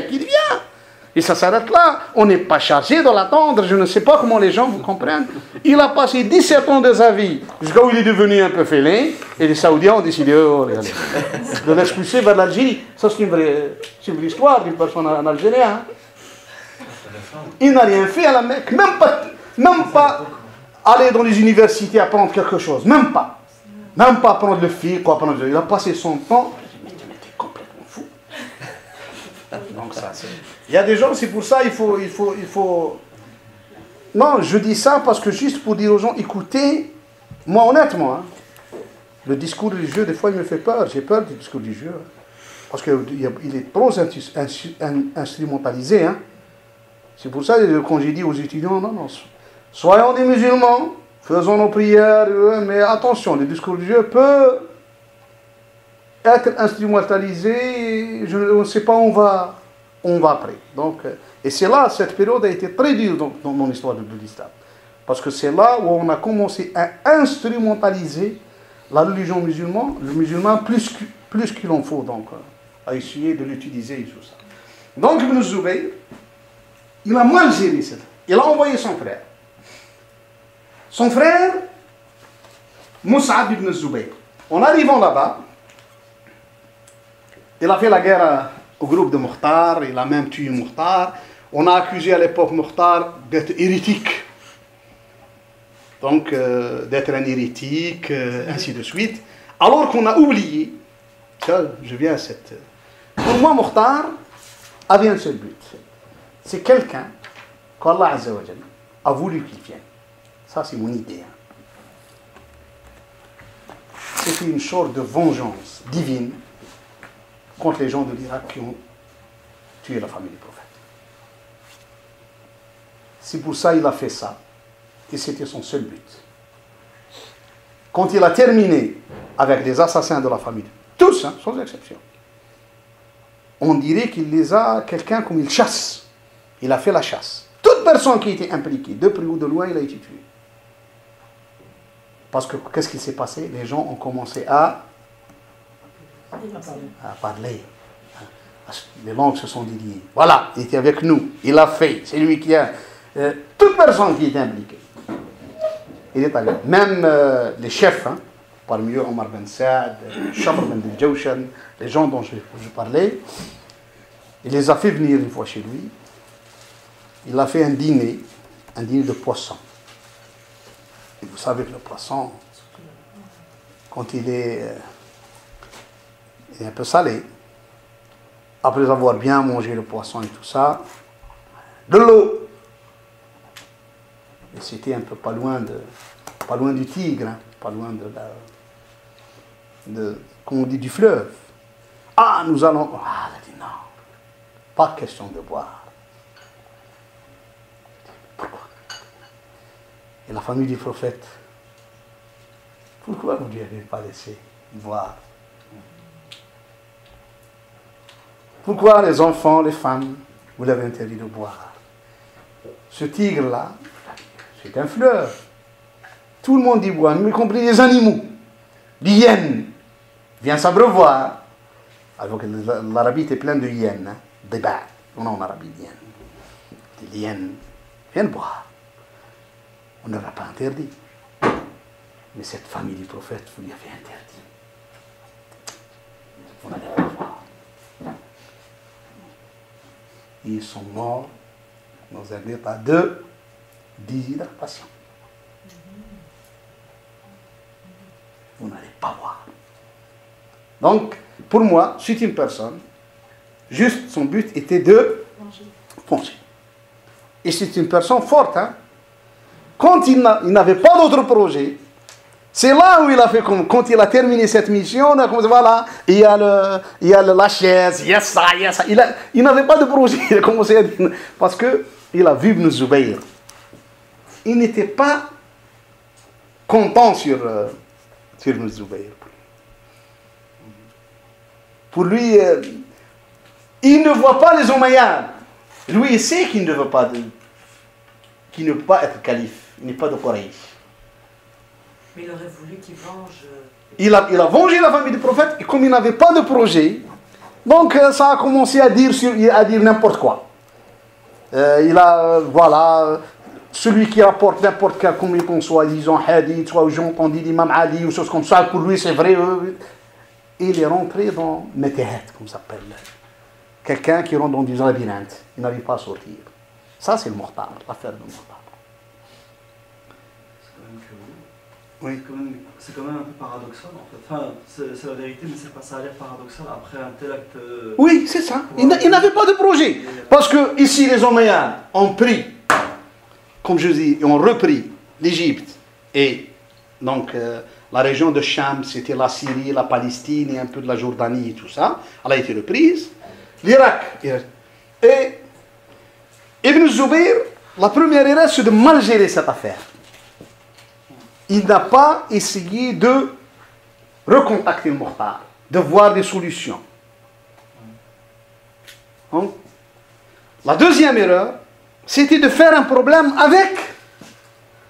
[SPEAKER 1] Et ça s'arrête là. On n'est pas chargé de l'attendre. Je ne sais pas comment les gens vous comprennent. Il a passé 17 ans de sa vie jusqu'à où il est devenu un peu félin. Et les Saoudiens ont décidé de l'expulser vers l'Algérie. Ça, c'est une vraie histoire d'une personne en Algérie. Hein. Il n'a rien fait à la Mecque. Même pas aller dans les universités apprendre quelque chose. Même pas apprendre le fiqh. Il a passé son temps. Mais tu es complètement fou. Donc ça, il y a des gens, c'est pour ça, il faut... Non, je dis ça parce que juste pour dire aux gens, écoutez, moi honnêtement, hein, le discours religieux, des fois, il me fait peur. J'ai peur du discours religieux. Parce qu'il est trop instrumentalisé. Hein. C'est pour ça que quand j'ai dit aux étudiants, non, soyons des musulmans, faisons nos prières, mais attention, le discours religieux peut être instrumentalisé, on ne sait pas où on va après. Donc, et c'est là, cette période a été très dure dans mon histoire de l'islam. Parce que c'est là où on a commencé à instrumentaliser la religion musulmane, le musulman plus qu'il en faut, donc, à essayer de l'utiliser et tout ça. Donc, Ibn Zubayr, il a mal géré ça. Il a envoyé son frère. Son frère, Mus'ab ibn Zubayr. En arrivant là-bas, il a fait la guerre au groupe de Mukhtar, il a même tué Mukhtar. On a accusé à l'époque Mukhtar d'être hérétique. Donc, d'être un hérétique, ainsi de suite. Alors qu'on a oublié, ça, je viens à cette... Pour moi, Mukhtar avait un seul but. C'est quelqu'un qu'Allah Azza wa Jalla a voulu qu'il vienne. Ça, c'est mon idée. C'était une sorte de vengeance divine contre les gens de l'Irak qui ont tué la famille du prophète. C'est pour ça qu'il a fait ça. Et c'était son seul but. Quand il a terminé avec les assassins de la famille, tous, hein, sans exception, on dirait qu'il les a, quelqu'un comme il chasse. Il a fait la chasse. Toute personne qui était impliquée, de près ou de loin, il a été tué. Parce que, qu'est-ce qui s'est passé? Les gens ont commencé à parler. Les langues se sont déliées. Voilà, il était avec nous. Il a fait. C'est lui qui a... toute personne qui était impliquée. Il est allé. Même les chefs, hein, parmi eux Omar Ben Saad, Shabr Ben Jawshan, les gens dont je parlais, il les a fait venir une fois chez lui. Il a fait un dîner de poisson. Et vous savez que le poisson, quand il est un peu salé, après avoir bien mangé le poisson et tout ça, de l'eau. Et c'était un peu pas loin du Tigre, hein, pas loin comme on dit, du fleuve. Ah, nous allons... Ah, elle a dit non, pas question de boire. Pourquoi? Et la famille du prophète, pourquoi vous ne lui avez pas laissé boire? Pourquoi les enfants, les femmes, vous l'avez interdit de boire? Ce tigre-là, c'est un fleuve. Tout le monde y boit, y compris les animaux. L'hyène vient s'abreuvoir. Alors que l'Arabie était pleine de hyènes, hein, des bats. On a en Arabie d'hyènes. Les hyènes viennent boire. On ne l'a pas interdit. Mais cette famille du prophète, vous lui avez interdit. On n'allait pas voir. Ils sont morts dans un état de déshydratation. Vous n'allez pas voir. Donc, pour moi, c'est une personne, juste son but était de manger. Et c'est une personne forte. Hein? Quand il n'avait pas d'autre projet, c'est là où il a fait comme quand il a terminé cette mission, comme voilà, il y a la chaise, il y a ça. Il n'avait pas de projet, il a commencé à dire, parce qu'il a vu Ibn Zubayr. Il n'était pas content sur Ibn Zubayr. Pour lui, il ne voit pas les Omeyyades. Lui, il sait qu'il ne veut pas qu'il ne peut pas être calife, il n'est pas de Quraysh.
[SPEAKER 2] Mais il aurait voulu qu'il venge.
[SPEAKER 1] Il a vengé la famille du prophète, et comme il n'avait pas de projet, donc ça a commencé à dire n'importe quoi. Voilà, celui qui rapporte n'importe quel, comme qu'on soit, disons, hadith, soit j'ai entendu l'imam Ali, ou choses comme ça, pour lui c'est vrai. Il est rentré dans Metehet, comme ça s'appelle. Quelqu'un qui rentre dans des labyrinthes, il n'arrive pas à sortir. Ça, c'est le mortar, l'affaire de mortar. Oui.
[SPEAKER 4] C'est quand même un peu paradoxal en fait. Enfin, c'est la vérité, mais ça a l'air paradoxal après un tel acte.
[SPEAKER 1] Oui, c'est ça. Il n'avait pas de projet. Parce que ici, les Omeyyades ont pris, comme je dis, ont repris l'Égypte et donc la région de Cham, c'était la Syrie, la Palestine et un peu de la Jordanie et tout ça. Elle a été reprise. L'Irak. Et Ibn Zubayr, la première erreur, c'est de mal gérer cette affaire. Il n'a pas essayé de recontacter le Mukhtar, de voir des solutions. Donc, la deuxième erreur, c'était de faire un problème avec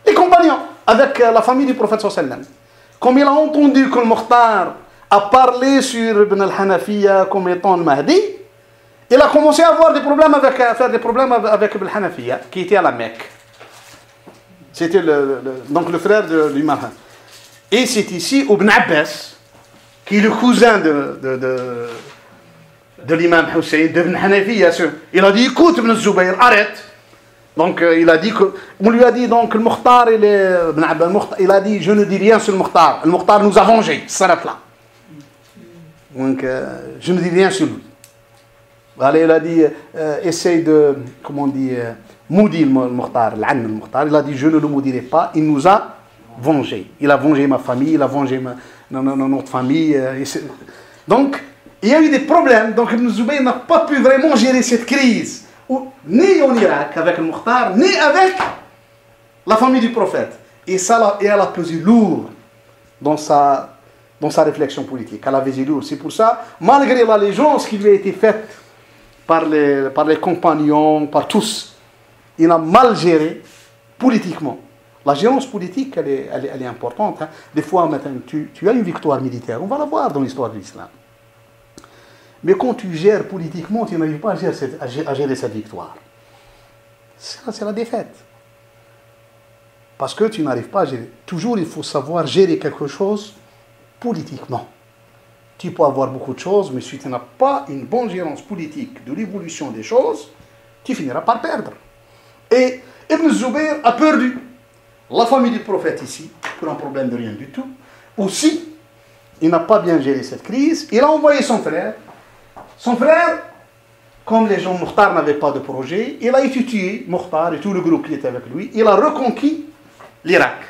[SPEAKER 1] les compagnons, avec la famille du prophète sallallahu alayhi wa sallam. Comme il a entendu que le Mukhtar a parlé sur Ibn al-Hanafiya comme étant le Mahdi, il a commencé à avoir des problèmes à faire des problèmes avec Ibn al-Hanafiya, qui était à la Mecque. C'était donc le frère de l'imam. Et c'est ici Ibn Abbas, qui est le cousin de l'imam Hussein, d'Ibn Hanafiya. Il a dit, écoute Ibn Zubayr, arrête. Donc il a dit que, on lui a dit donc le Mukhtar, il a dit, je ne dis rien sur le Mukhtar. Le Mukhtar nous a vengés, ça s'arrête là. Donc je ne dis rien sur lui. Allez, il a dit, essaye de, comment on dit, maudit le Mukhtar, l'Ann le Mukhtar. Il a dit, je ne le maudirai pas, il nous a vengés. Il a vengé ma famille, il a vengé notre famille. Donc, il y a eu des problèmes, donc Ibn Zubayr n'a pas pu vraiment gérer cette crise, ni en Irak avec le Mukhtar, ni avec la famille du prophète. Et elle a pesé lourd dans sa réflexion politique. Elle a pesé lourd. C'est pour ça, malgré l'allégeance qui lui a été faite par les compagnons, par tous, il a mal géré politiquement. La gérance politique, elle est importante. Hein. Des fois, maintenant, tu as une victoire militaire. On va la voir dans l'histoire de l'islam. Mais quand tu gères politiquement, tu n'arrives pas à gérer cette victoire. C'est la défaite. Parce que tu n'arrives pas à gérer. Toujours, il faut savoir gérer quelque chose politiquement. Tu peux avoir beaucoup de choses, mais si tu n'as pas une bonne gérance politique de l'évolution des choses, tu finiras par perdre. Et Ibn Zubayr a perdu la famille du prophète ici, pour un problème de rien du tout. Aussi, il n'a pas bien géré cette crise. Il a envoyé son frère. Son frère, comme les gens Mukhtar n'avaient pas de projet, il a étudié Mukhtar et tout le groupe qui était avec lui. Il a reconquis l'Irak.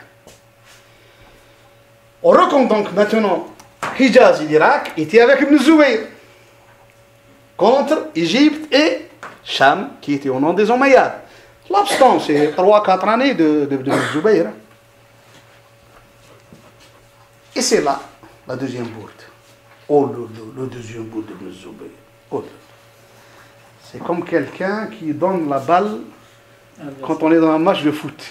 [SPEAKER 1] On reconquit donc maintenant Hijaz et l'Irak était avec Ibn Zubayr contre Égypte et Cham qui était au nom des Omeyyades. L'absence, c'est 3-4 années de Ibn Zubayr. Et c'est là la deuxième bourde. Oh, le deuxième bourde de Ibn Zubayr. Oh, c'est comme quelqu'un qui donne la balle quand on est dans un match de foot.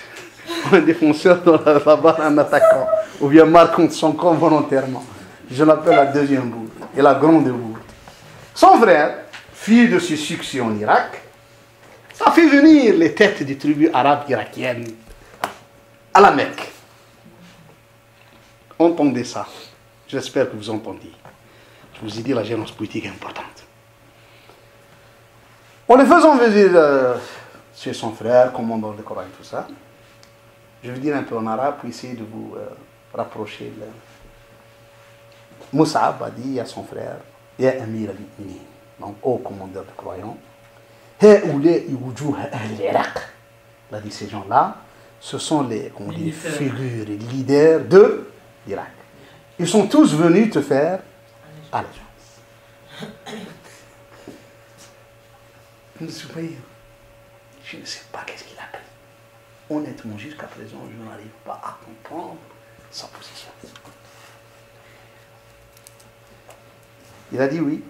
[SPEAKER 1] Un défenseur donne la balle à un attaquant. Ou bien marque contre son camp volontairement. Je l'appelle la deuxième bourde. Et la grande bourde. Son frère, fils de ses succès en Irak, a fait venir les têtes des tribus arabes irakiennes à la Mecque. Entendez ça. J'espère que vous entendez. Je vous ai dit, la gérance politique est importante. En les faisant venir chez son frère, commandant le Coran et tout ça, je vais dire un peu en arabe pour essayer de vous rapprocher. Mus'ab a dit à son frère, Ya Amir al-Mu'minin, donc ô commandeur de croyants, il a dit ces gens-là, ce sont les figures et leaders de l'Irak. Ils sont tous venus te faire allégeance. Je ne sais pas qu'est-ce qu'il a pris. Honnêtement, jusqu'à présent, je n'arrive pas à comprendre sa position. Il a dit oui.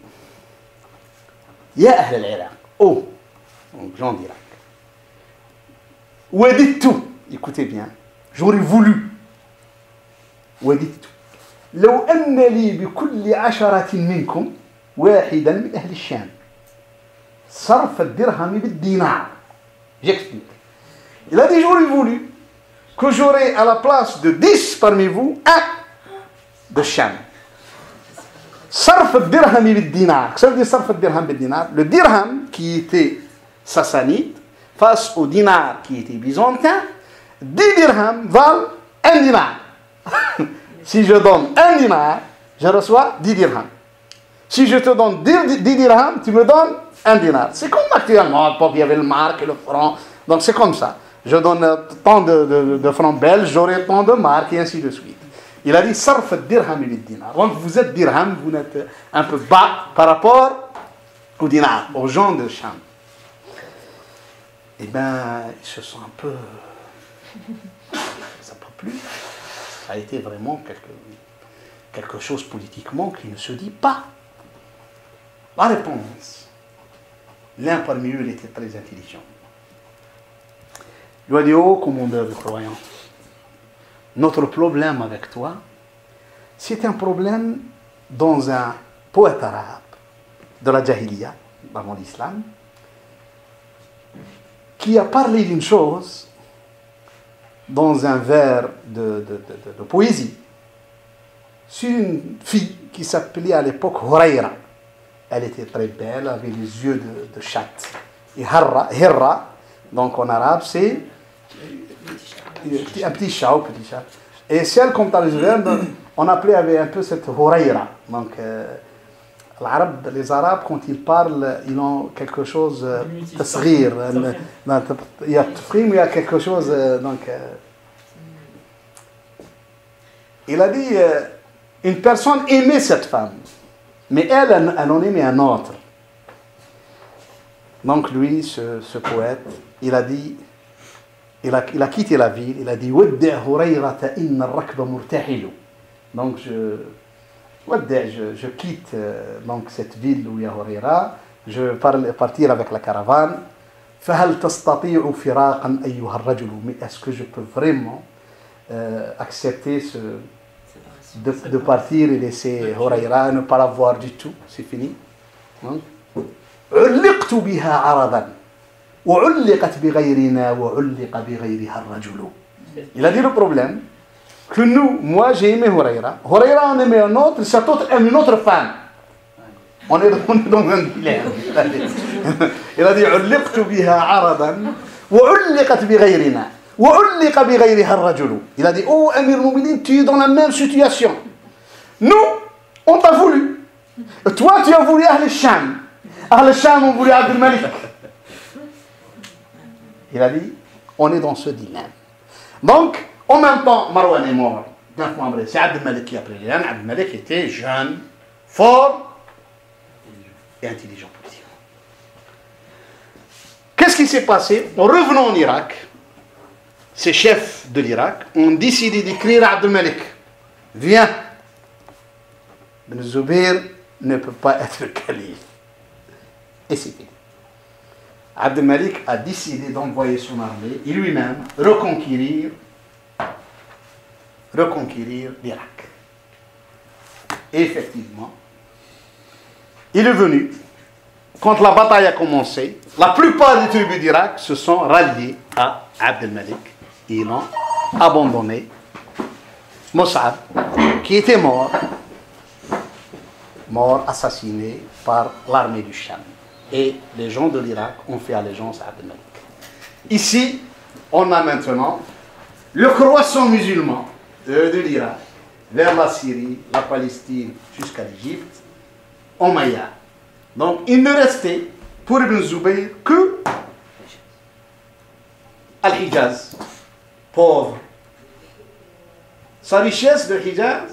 [SPEAKER 1] Ya Ahl al-Iraq. Oh, donc gens d'Irak. Waditu. Écoutez bien. J'aurais voulu. Waditu. لو أن لي بكل 10 منكم واحدا من أهل الشام صرف الدرهم بالدينار. J'explique. Il a dit j'aurais voulu que j'aurais à la place de 10 parmi vous un de Cham. Sarf al-dirham bil-dinar. Ça veut dire sarf al-dirham bil-dinar. Le dirham qui était sassanide face au dinar qui était byzantin, 10 dirhams valent 1 dinar. Si je donne 1 dinar, je reçois 10 dirhams. Si je te donne 10 dirhams, tu me donnes 1 dinar. C'est comme actuellement, il y avait le marque et le franc. Donc c'est comme ça. Je donne tant de francs belges, j'aurai tant de marques et ainsi de suite. Il a dit sarf al-dirham bil-dinar. Donc vous êtes dirham, vous êtes un peu bas par rapport au dinar, aux gens de Cham. Eh bien, ils se sont un peu... Ça n'a pas plu. Ça a été vraiment quelque chose politiquement qui ne se dit pas. La réponse. L'un parmi eux, il était très intelligent. Il lui a dit, oh commandeur de croyants, notre problème avec toi, c'est un problème dans un poète arabe de la Jahiliya, avant l'islam, qui a parlé d'une chose dans un vers de poésie sur une fille qui s'appelait à l'époque Hurayra. Elle était très belle, avait les yeux de chatte. Et Hirra, donc en arabe, c'est un petit chat. Et celle, comme tu as vu, on appelait avec un peu cette Hurayra. Donc, les Arabes, quand ils parlent, ils ont quelque chose de sghir. Il y a tafrim, il y a quelque chose. Donc, il a dit, une personne aimait cette femme. Mais elle en aimait un autre. Donc lui, ce poète, il a dit, il a quitté la ville, il a dit Wadda' Hurayrata inna ar-rakba murtahilu. Donc je quitte donc cette ville où il y a Hurayra, je vais partir avec la caravane. فهل تستطيع فراقا أيها الرجل? Mais est-ce que je peux vraiment accepter de partir et laisser Hurayra, ne pas la voir du tout, c'est fini. علقت بها عرضا وعلقت بغيرنا وعلق بغيرها الرجل. Il a dit le problème que moi j'ai aimé Hurayra, Hurayra en aimait un autre, cet autre aime une autre femme. On est dans un dilemme. Il a dit علقت بها عرضا وعلقت بغيرنا وعلق بغيرها الرجل. Il a dit oh Amir al-Mu'minin, tu es dans la même situation. Nous, on t'a voulu. Toi, tu as voulu Ahl al-Sham. Ahl al-Sham ont voulu Abd al-Malik. Il a dit on est dans ce dilemme. Donc, en même temps, Marwan est mort. C'est Abd al-Malik qui a pris les rênes. Abd al-Malik était jeune, fort et intelligent politiquement. Qu'est-ce qui s'est passé? En revenant en Irak, ces chefs de l'Irak ont décidé d'écrire à Abd al-Malik. Viens, Ibn Zubayr ne peut pas être calife. Et c'est fini. Abd al-Malik a décidé d'envoyer son armée et lui-même reconquérir l'Irak. Et effectivement, il est venu. Quand la bataille a commencé, la plupart des tribus d'Irak se sont ralliées à Abd al-Malik. Ils l'ont abandonné. Mus'ab, qui était mort, assassiné par l'armée du Sham. Et les gens de l'Irak ont fait allégeance à Abd al-Malik. Ici, on a maintenant le croissant musulman de l'Irak vers la Syrie, la Palestine, jusqu'à l'Égypte, Omeyyade. Donc, il ne restait pour Ibn Zubayr que Al-Hijaz, pauvre. Sa richesse de Hijaz,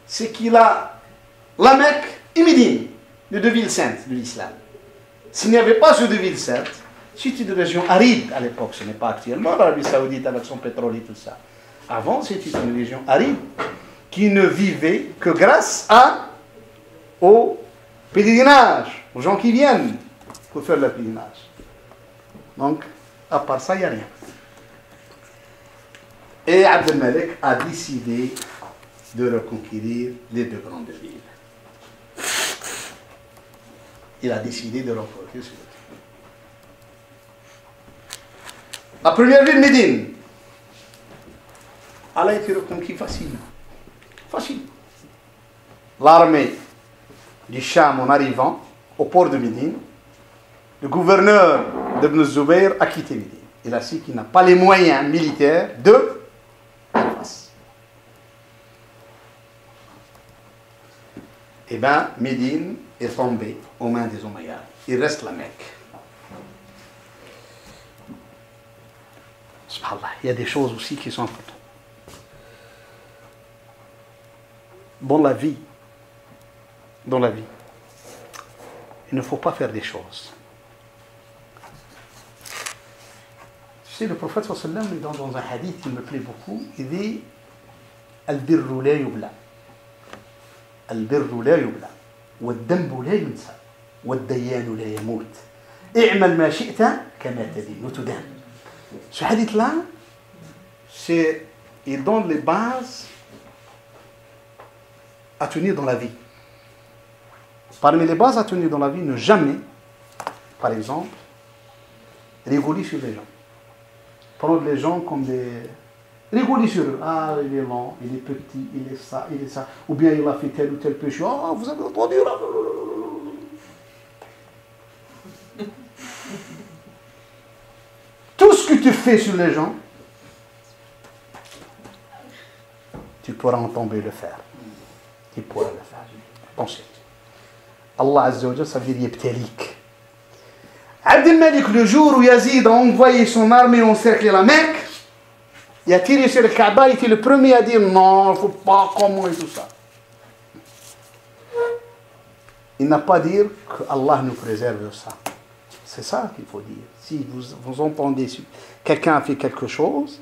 [SPEAKER 1] c'est qu'il a la Mecque et Médine, les deux villes saintes de l'islam. S'il n'y avait pas ces deux villes saintes, c'était une région aride à l'époque, ce n'est pas actuellement l'Arabie Saoudite avec son pétrole et tout ça. Avant, c'était une région aride qui ne vivait que grâce au pèlerinage, aux gens qui viennent pour faire le pèlerinage. Donc, à part ça, il n'y a rien. Et Abd al-Malik a décidé de reconquérir les deux grandes villes. Il a décidé de reconquérir ces deux. La première ville, Médine, elle a été reconquise facilement. Facile. L'armée du Sham, en arrivant au port de Médine, le gouverneur d'Ibn Zubayr a quitté Médine. Il a su qu'il n'a pas les moyens militaires de faire face. Eh bien, Médine est tombée aux mains des Omeyyades. Il reste la Mecque. Subhanallah, il y a des choses aussi qui sont importantes. Dans la vie, il ne faut pas faire des choses. Tu sais, le prophète sallallahu alayhi wa sallam, dans un hadith qui me plaît beaucoup, il dit Al-birru la yubla. Al-birru la yubla. Wad-dambu la yunsa. Wad-dayyanu la yamut. I'mal ma shi'ta kama tadin. Tudan. Ce hadith-là, il donne les bases à tenir dans la vie. Parmi les bases à tenir dans la vie, ne jamais, par exemple, rigoler sur les gens. Prendre les gens comme des... Rigoler sur eux. Ah, il est lent, il est petit, il est ça, il est ça. Ou bien il a fait tel ou tel péché. Ah, vous avez entendu là. Tout ce que tu fais sur les gens, tu pourras en tomber le faire. Tu pourras le faire. Pensez. Allah Azza wa Jalla, ça veut dire Yebtalik. Abd al-Malik, le jour où Yazid a envoyé son armée encercler la Mecque, il a tiré sur le Kaaba, il était le premier à dire non, il ne faut pas, comment et tout ça. il n'a pas dit que Allah nous préserve de ça. C'est ça qu'il faut dire. Si vous entendez, si quelqu'un a fait quelque chose,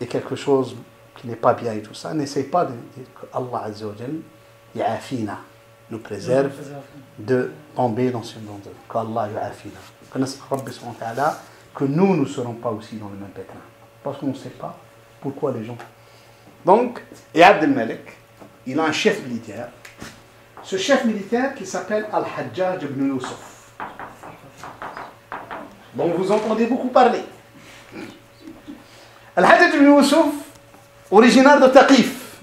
[SPEAKER 1] et quelque chose qui n'est pas bien et tout ça, n'essayez pas de dire que Allah Azza wa Jal, ya'afina, nous préserve de tomber dans ce monde. Qu'Allah ya'afina. Que nous ne serons pas aussi dans le même pétrin. Parce qu'on ne sait pas pourquoi les gens. Donc, et Abd al-Malik, il a un chef militaire. Ce chef militaire qui s'appelle Al-Hajjaj ibn Yusuf, dont vous entendez beaucoup parler. Al-Hajjaj ibn Yusuf, originaire de Taqif,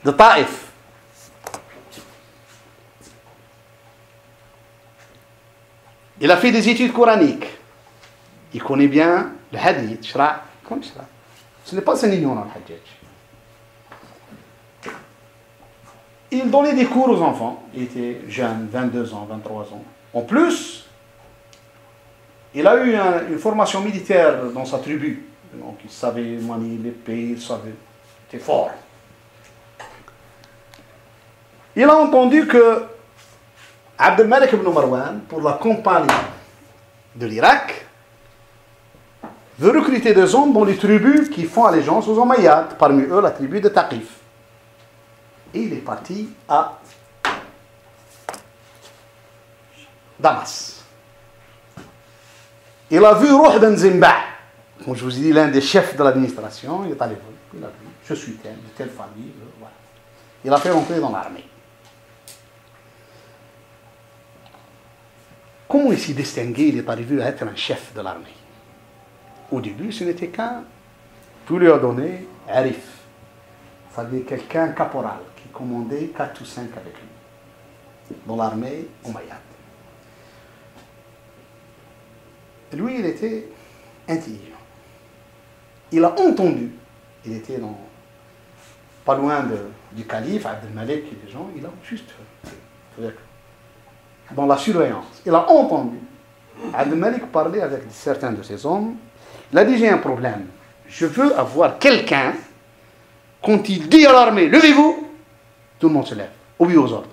[SPEAKER 1] de Taïf. Il a fait des études coraniques. Il connaît bien le hadith, Shra', comme Shra'. Ce n'est pas un ignorant, Al-Hajjaj. Il donnait des cours aux enfants. Il était jeune, 22 ans, 23 ans. En plus, il a eu une formation militaire dans sa tribu. Donc, il savait manier l'épée, il était fort. Il a entendu que Abd al-Malik ibn Marwan, pour la campagne de l'Irak, veut recruter des hommes dans les tribus qui font allégeance aux Omeyyades, parmi eux la tribu de Taqif. Et il est parti à Damas. Il a vu Ruh ben Zimba, comme je vous ai dit, l'un des chefs de l'administration. Il est allé voir, il a vu, je suis tel, de telle famille, voilà. Il a fait rentrer dans l'armée. Comment il s'est distingué? Il est arrivé à être un chef de l'armée. Au début, ce n'était qu'un, tout lui a donné Arif. Ça veut dire quelqu'un caporal qui commandait 4 ou 5 avec lui dans l'armée omeyyade. Lui, il était intelligent. Il a entendu, il était pas loin du calife, Abd al-Malik et des gens, il a juste, dans la surveillance, il a entendu Abd al-Malik parler avec certains de ses hommes. Il a dit, j'ai un problème, je veux avoir quelqu'un, quand il dit à l'armée, levez-vous, tout le monde se lève, obéit aux ordres.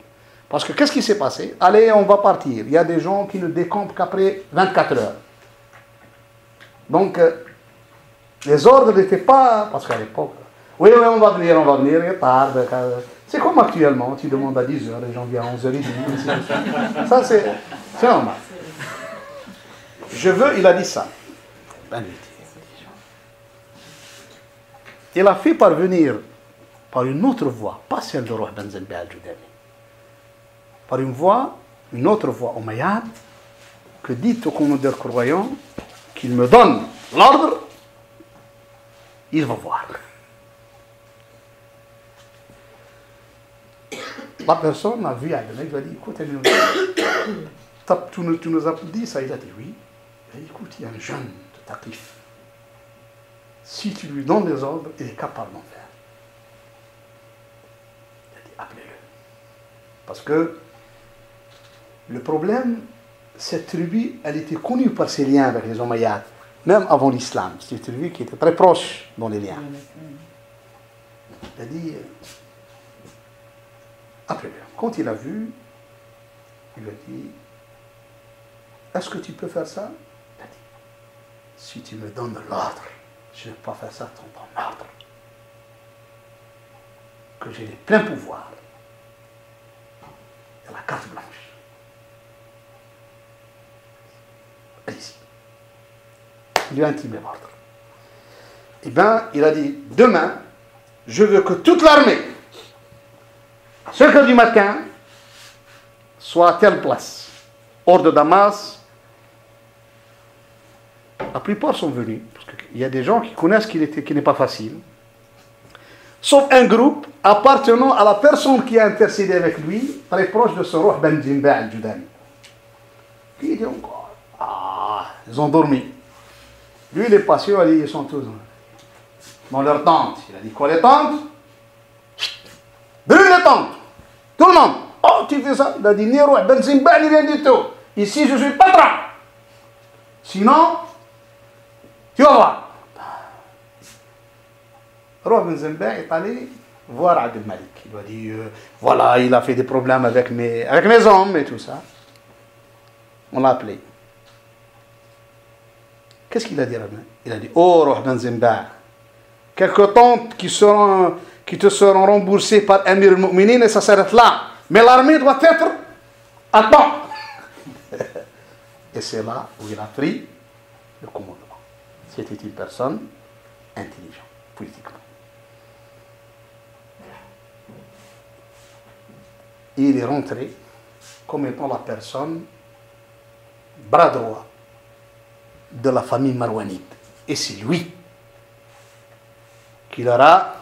[SPEAKER 1] Parce que qu'est-ce qui s'est passé? Allez, on va partir. Il y a des gens qui ne décampent qu'après 24 heures. Donc, les ordres n'étaient pas... Parce qu'à l'époque, oui, on va venir, il est tard. C'est comme actuellement, tu demandes à 10 heures, les gens viennent à 11h30. Ça, c'est normal. Je veux, il a dit ça. Il a fait parvenir par une autre voie, pas celle de Ruh ben Zimba al-Judani, par une autre voie omeyyade, que dit au commandeur croyant qu'il me donne l'ordre, il va voir. La personne a vu Abd al-Malik, il a dit, écoute, tu nous as dit ça, il a dit oui. Il a dit, écoute, il y a un jeune de Taqif. Si tu lui donnes les ordres, il est capable d'en faire. Il a dit, appelez-le. Parce que le problème, cette tribu, elle était connue par ses liens avec les Omeyyades, même avant l'islam. C'était une tribu qui était très proche dans les liens. Il a dit, appelez-le. Quand il a vu, il lui a dit, est-ce que tu peux faire ça? Il a dit, si tu me donnes l'ordre, je ne vais pas faire ça sans ton ordre. Que j'ai les pleins pouvoirs. Il y a la carte blanche. Allez-y. Il lui a intimé l'ordre. Eh bien, il a dit, demain, je veux que toute l'armée, à 5 heures du matin, soit à telle place, hors de Damas. La plupart sont venus, parce qu'il y a des gens qui connaissent qu'il n'est pas facile, sauf un groupe appartenant à la personne qui a intercédé avec lui, très proche de ce Ruh ben Zimba al-Judani. Puis il dit encore, ils ont dormi. Lui, il est passé, ils sont tous dans leur tente. Il a dit, quoi les tentes? Brûle les tentes. Tout le monde. Oh, tu fais ça? Il a dit, ni Ruh ben Zimba, ni rien du tout. Ici, je suis patron. Sinon, tu vas voir. Ruh ben Zimba est allé voir Abd al-Malik. Il lui a dit, voilà, il a fait des problèmes avec mes hommes et tout ça. On l'a appelé. Qu'est-ce qu'il a dit, Rabbi? Il a dit, oh, Roh ben Zimba, quelques tentes qui te seront remboursées par Amir al-Mu'minin et ça s'arrête là. Mais l'armée doit être à temps. Et c'est là où il a pris le commandement. C'était une personne intelligente, politiquement. Et il est rentré comme étant la personne bras droit de la famille marouanide. Et c'est lui qui leur a,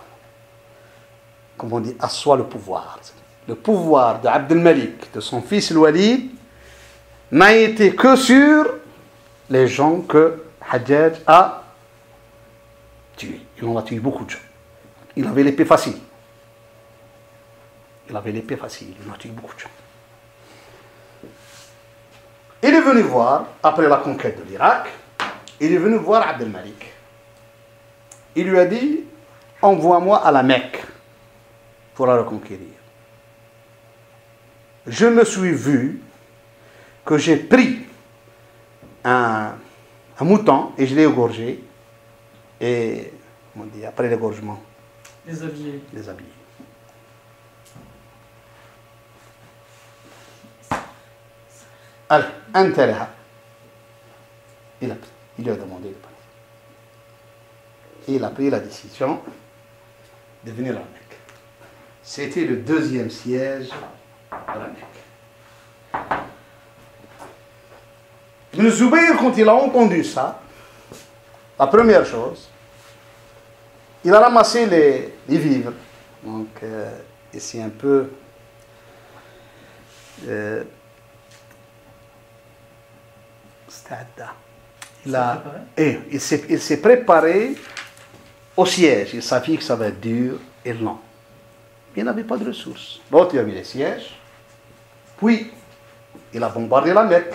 [SPEAKER 1] comme on dit, assoit le pouvoir. Le pouvoir d'Abd al-Malik, de son fils Walid, n'a été que sur les gens que Hajjaj a tués. Il en a tué beaucoup de gens. Il avait l'épée facile. Il en a tué beaucoup de gens. Il est venu voir, après la conquête de l'Irak, il est venu voir Abd al-Malik. Il lui a dit, envoie-moi à la Mecque pour la reconquérir. Je me suis vu que j'ai pris un mouton et je l'ai égorgé. Et, on dit, après l'égorgement,
[SPEAKER 3] Les habillés.
[SPEAKER 1] les habiller. Alors, intérêt. Il lui a demandé de partir. Et il a pris la décision de venir à la Mecque. C'était le deuxième siège à la Mecque. Ibn Zubayr, quand il a entendu ça, la première chose, il a ramassé les vivres. Donc, ici un peu... il s'est préparé au siège. Il savait que ça va être dur et long. Il n'avait pas de ressources. L'autre, il a mis les sièges. Puis, il a bombardé la Mecque.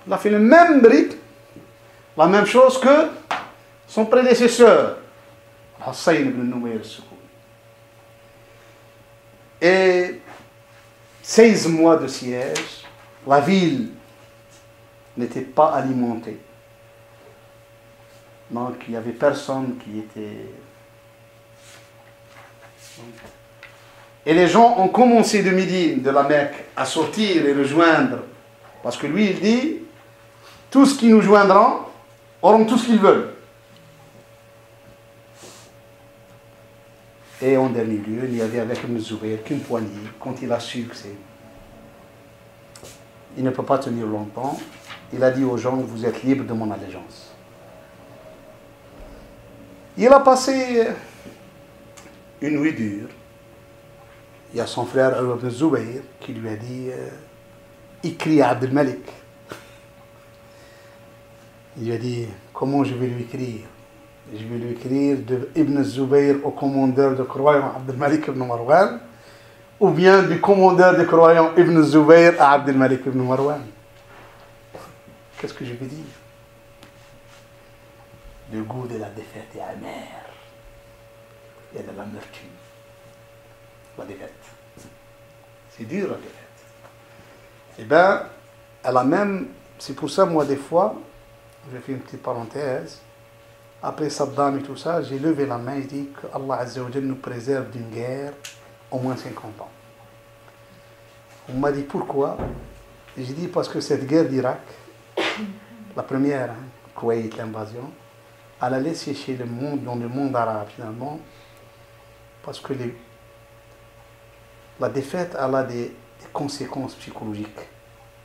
[SPEAKER 1] Il a fait le même rythme, la même chose que son prédécesseur, Hussein ibn Numayr al-Sukouni. Et 16 mois de siège, la ville n'était pas alimentée. Donc il n'y avait personne qui était... Et les gens ont commencé de Médine, de la Mecque, à sortir et rejoindre. Parce que lui, il dit, tous qui nous joindront auront tout ce qu'ils veulent. Et en dernier lieu, il y avait avec Ibn Zubayr qu'une poignée, quand il a su que il ne peut pas tenir longtemps, il a dit aux gens, vous êtes libres de mon allégeance. Il a passé une nuit dure. Il y a son frère Ibn Zubayr qui lui a dit, écris à Abd al-Malik. Il lui a dit, comment je vais lui écrire? Je vais lui écrire de Ibn Zubayr au commandeur de croyants Abd al-Malik ibn Marwan, ou bien du commandeur de croyants Ibn Zubayr à Abd al-Malik ibn Marwan. Qu'est-ce que je vais dire? Le goût de la défaite est amer. Il y a de l'amertume. La défaite. C'est dur la défaite. Eh bien, elle a même... C'est pour ça, moi, des fois, je fais une petite parenthèse, après Saddam et tout ça, j'ai levé la main et dit que Allah Azza wa Jal nous préserve d'une guerre au moins 50 ans. On m'a dit pourquoi? J'ai dit parce que cette guerre d'Irak, la première, Koweït, l'invasion, elle a laissé chez le monde, dans le monde arabe finalement, parce que la défaite elle a des conséquences psychologiques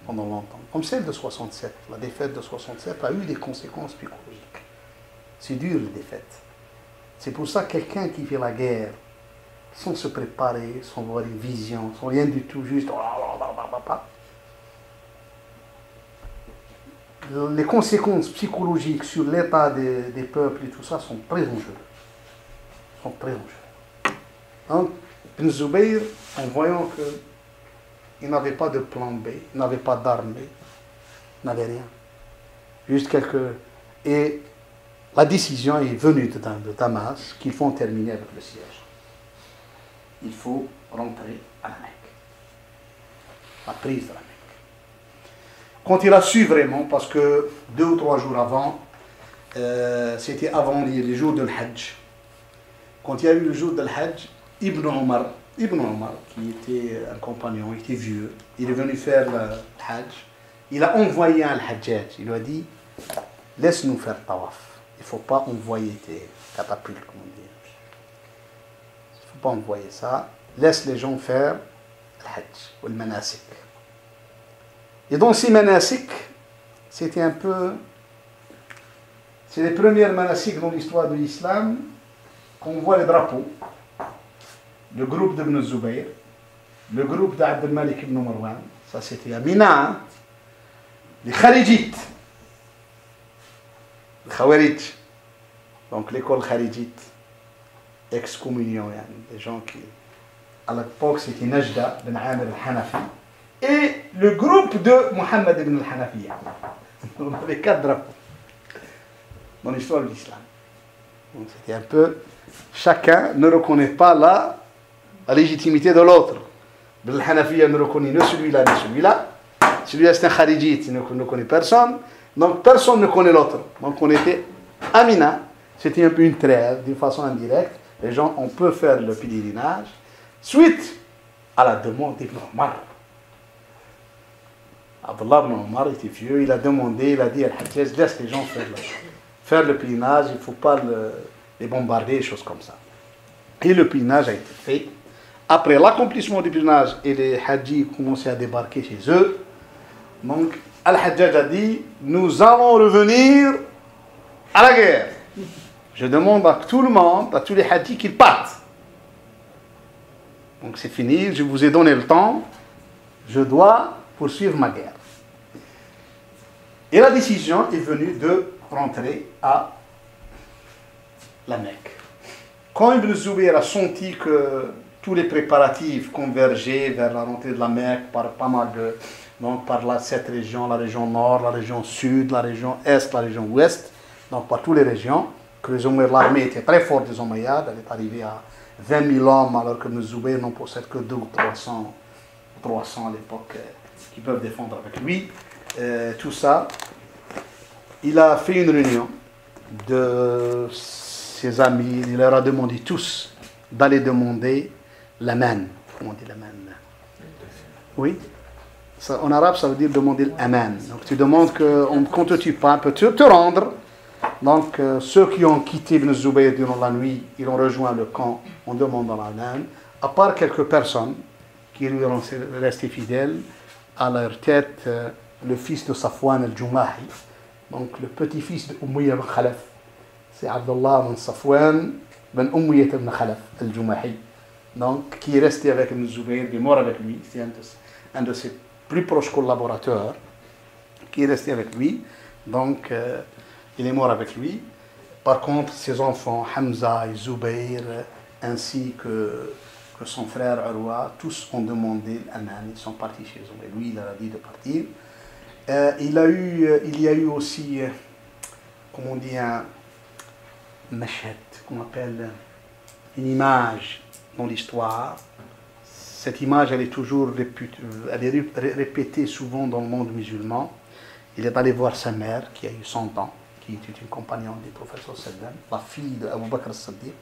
[SPEAKER 1] pendant longtemps. Comme celle de 67. La défaite de 67 a eu des conséquences psychologiques. C'est dur, les défaites. C'est pour ça que quelqu'un qui fait la guerre sans se préparer, sans avoir une vision, sans rien du tout, juste... Les conséquences psychologiques sur l'état des peuples et tout ça sont très dangereux. Donc, Ibn Zubayr, en voyant qu'il n'avait pas de plan B, il n'avait pas d'armée, il n'avait rien. Juste quelques... Et la décision est venue de Damas qu'il faut en terminer avec le siège. Il faut rentrer à la Mecque. La prise de la Mecque. Quand il a su vraiment, parce que 2 ou 3 jours avant, c'était avant les jours de l'Hajj. Quand il y a eu le jour de l'Hajj, Ibn Omar, qui était un compagnon, il était vieux, il est venu faire le Hajj. Il a envoyé un Hajjaj. Il lui a dit, laisse-nous faire tawaf. Il ne faut pas envoyer tes catapultes, comme on dit. Il ne faut pas envoyer ça. Laisse les gens faire le Hajj ou le manasik. Et donc ces manasik, c'était un peu... C'est les premières manasik dans l'histoire de l'islam qu'on voit les drapeaux. Le groupe d'Ibn Zubayr, le groupe d'Abd al-Malik ibn Marwan, ça c'était à Mina, les Kharijites, les Khawarij, donc l'école Kharijite, excommunion, des gens qui, à l'époque c'était Najda bin Amir al-Hanafi, et le groupe de Muhammad ibn al-Hanafiya. On avait 4 drapeaux dans l'histoire de l'islam. Donc c'était un peu, chacun ne reconnaît pas la légitimité de l'autre. Ibn al-Hanafiya ne reconnaît ni celui-là ni celui-là. Celui-là c'est un Kharijite, il ne connaît personne. Donc personne ne connaît l'autre. Donc on était Amina, c'était un peu une trêve, d'une façon indirecte. Les gens, on peut faire le pèlerinage suite à la demande d'Ibn Omar. Abdullah ibn Omar était vieux, il a demandé, il a dit à Al-Hajjaj, laisse les gens faire le pèlerinage, il ne faut pas les bombarder, des choses comme ça. Et le pèlerinage a été fait. Après l'accomplissement du pèlerinage et les Hajjis commençaient à débarquer chez eux, donc Al-Hajjaj a dit, nous allons revenir à la guerre. Je demande à tout le monde, à tous les Hajjis qu'ils partent. Donc c'est fini, je vous ai donné le temps, je dois poursuivre ma guerre. Et la décision est venue de rentrer à la Mecque. Quand Ibn Zubayr a senti que tous les préparatifs convergeaient vers la rentrée de la Mecque par pas mal de... Donc par cette région, la région nord, la région sud, la région est, la région ouest, donc par toutes les régions, que l'armée était très forte des Omeyyades, elle est arrivée à 20 000 hommes alors que Ibn Zubayr n'en possède que 200 ou 300 à l'époque qui peuvent défendre avec lui. Tout ça, il a fait une réunion de ses amis, il leur a demandé tous d'aller demander l'aman. Comment on dit l'aman? Oui. Ça, en arabe, ça veut dire demander l'aman. Donc tu demandes qu'on ne te tue pas, on peut te rendre. Donc ceux qui ont quitté Ibn Zubayr durant la nuit, ils ont rejoint le camp en demandant l'aman. À part quelques personnes qui lui sont restées fidèles, à leur tête le fils de Safwan al-Jumahi, donc le petit-fils de Umayya ibn Khalaf. C'est Abdullah ibn Safwan ibn Umayya ibn Khalaf al-Jumahi. Donc qui est resté avec Ibn Zubayr, qui est mort avec lui, c'est un de ses plus proches collaborateurs qui est resté avec lui. Donc il est mort avec lui. Par contre, ses enfants, Hamza et Zubayr, ainsi que son frère Urwa, tous ont demandé l'aman, ils sont partis chez eux. Et lui, il a dit de partir. Il y a eu aussi, comment on dit, un mashhad, qu'on appelle une image dans l'histoire. Cette image, elle est toujours répétée souvent dans le monde musulman. Il est allé voir sa mère, qui a eu 100 ans, qui était une compagnonne du prophète sallam, la fille d'Abu Bakr as-Siddiq,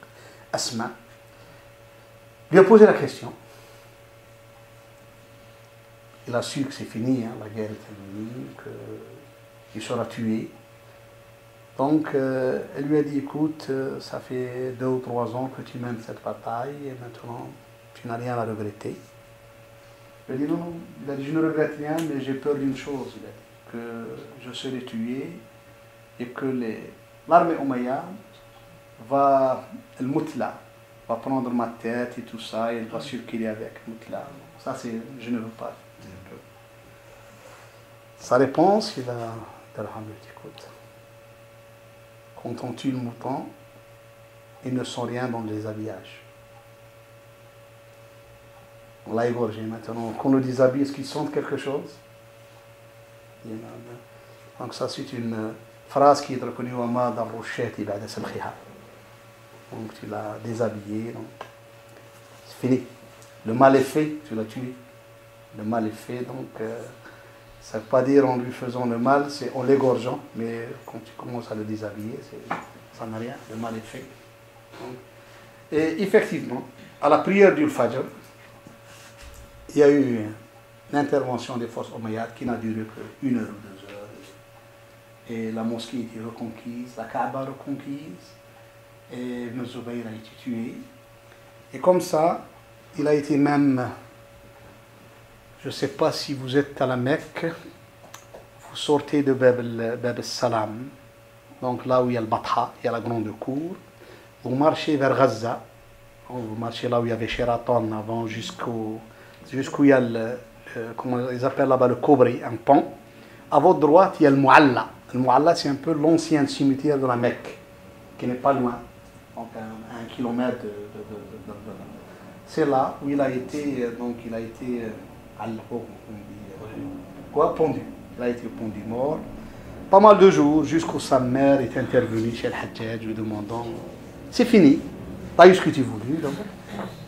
[SPEAKER 1] Asma. Il lui a posé la question. Il a su que c'est fini, la guerre est terminée, qu'il sera tué. Donc, elle lui a dit, écoute, ça fait 2 ou 3 ans que tu mènes cette bataille, et maintenant, tu n'as rien à regretter. Il a dit, non, il a dit, je ne regrette rien, mais j'ai peur d'une chose, il a dit, que je serai tué, et que l'armée Umayyad va, le Mutla, va prendre ma tête et tout ça, et elle va circuler avec Mutla. Ça, c'est, je ne veux pas. Sa réponse, il a dit, écoute, quand on tue le mouton, ils ne sont rien dans les habillages. On l'a égorgé maintenant. Quand on le déshabille, est-ce qu'ils sentent quelque chose? Donc ça, c'est phrase qui est reconnue au ma dans Rochette, il a des salkhiha. Donc tu l'as déshabillé, donc c'est fini. Le mal est fait, tu l'as tué. Le mal est fait, donc ça ne veut pas dire en lui faisant le mal, c'est en l'égorgeant, mais quand tu commences à le déshabiller, ça n'a rien, le mal est fait. Donc, et effectivement, à la prière du Fajr, il y a eu l'intervention des forces omeyyades qui n'a duré que 1 heure ou 2 heures. Et la mosquée était reconquise, la Kaaba reconquise, et Ibn Zubayr a été tué. Et comme ça, il a été même, je ne sais pas si vous êtes à la Mecque, vous sortez de Bab al-Salam, donc là où il y a le Batha, il y a la grande cour, vous marchez vers Gaza, vous marchez là où il y avait Sheraton avant, jusqu'où il y a comment ils appellent là-bas le Kobri, un pont. À votre droite, il y a le Mu'alla. Le Mu'alla, c'est un peu l'ancien cimetière de la Mecque, qui n'est pas loin, donc à 1 kilomètre de c'est là où il a été, donc il a été pendu. Il a été pendu mort. Pas mal de jours, jusqu'où sa mère est intervenue chez le Hajjaj, lui demandant, c'est fini, t'as eu ce que tu voulais, donc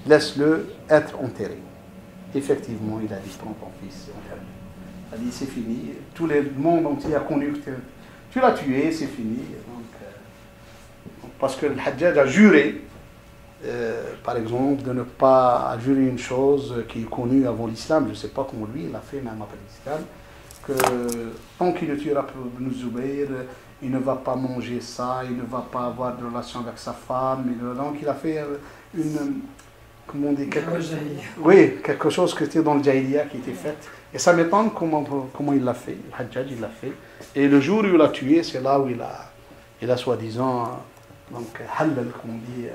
[SPEAKER 1] laisse-le être enterré. Effectivement, il a dit, prends ton fils, enterré. Il a dit, c'est fini, tout le monde entier a connu que tu l'as tué, c'est fini. Donc, parce que le Hajjaj a juré, par exemple, de ne pas jurer une chose qui est connue avant l'islam, je ne sais pas comment lui, il l'a fait même après l'islam, que tant qu'il ne tuera pas Ibn Zubayr, il ne va pas manger ça, il ne va pas avoir de relation avec sa femme, donc il a fait une, comment on dit, quelque chose qui était dans le Jahiliya qui était fait. Et ça m'étonne comment il l'a fait, le Hajjaj il l'a fait. Et le jour où il l'a tué, c'est là où il a soi-disant, donc, halal, comme on dit,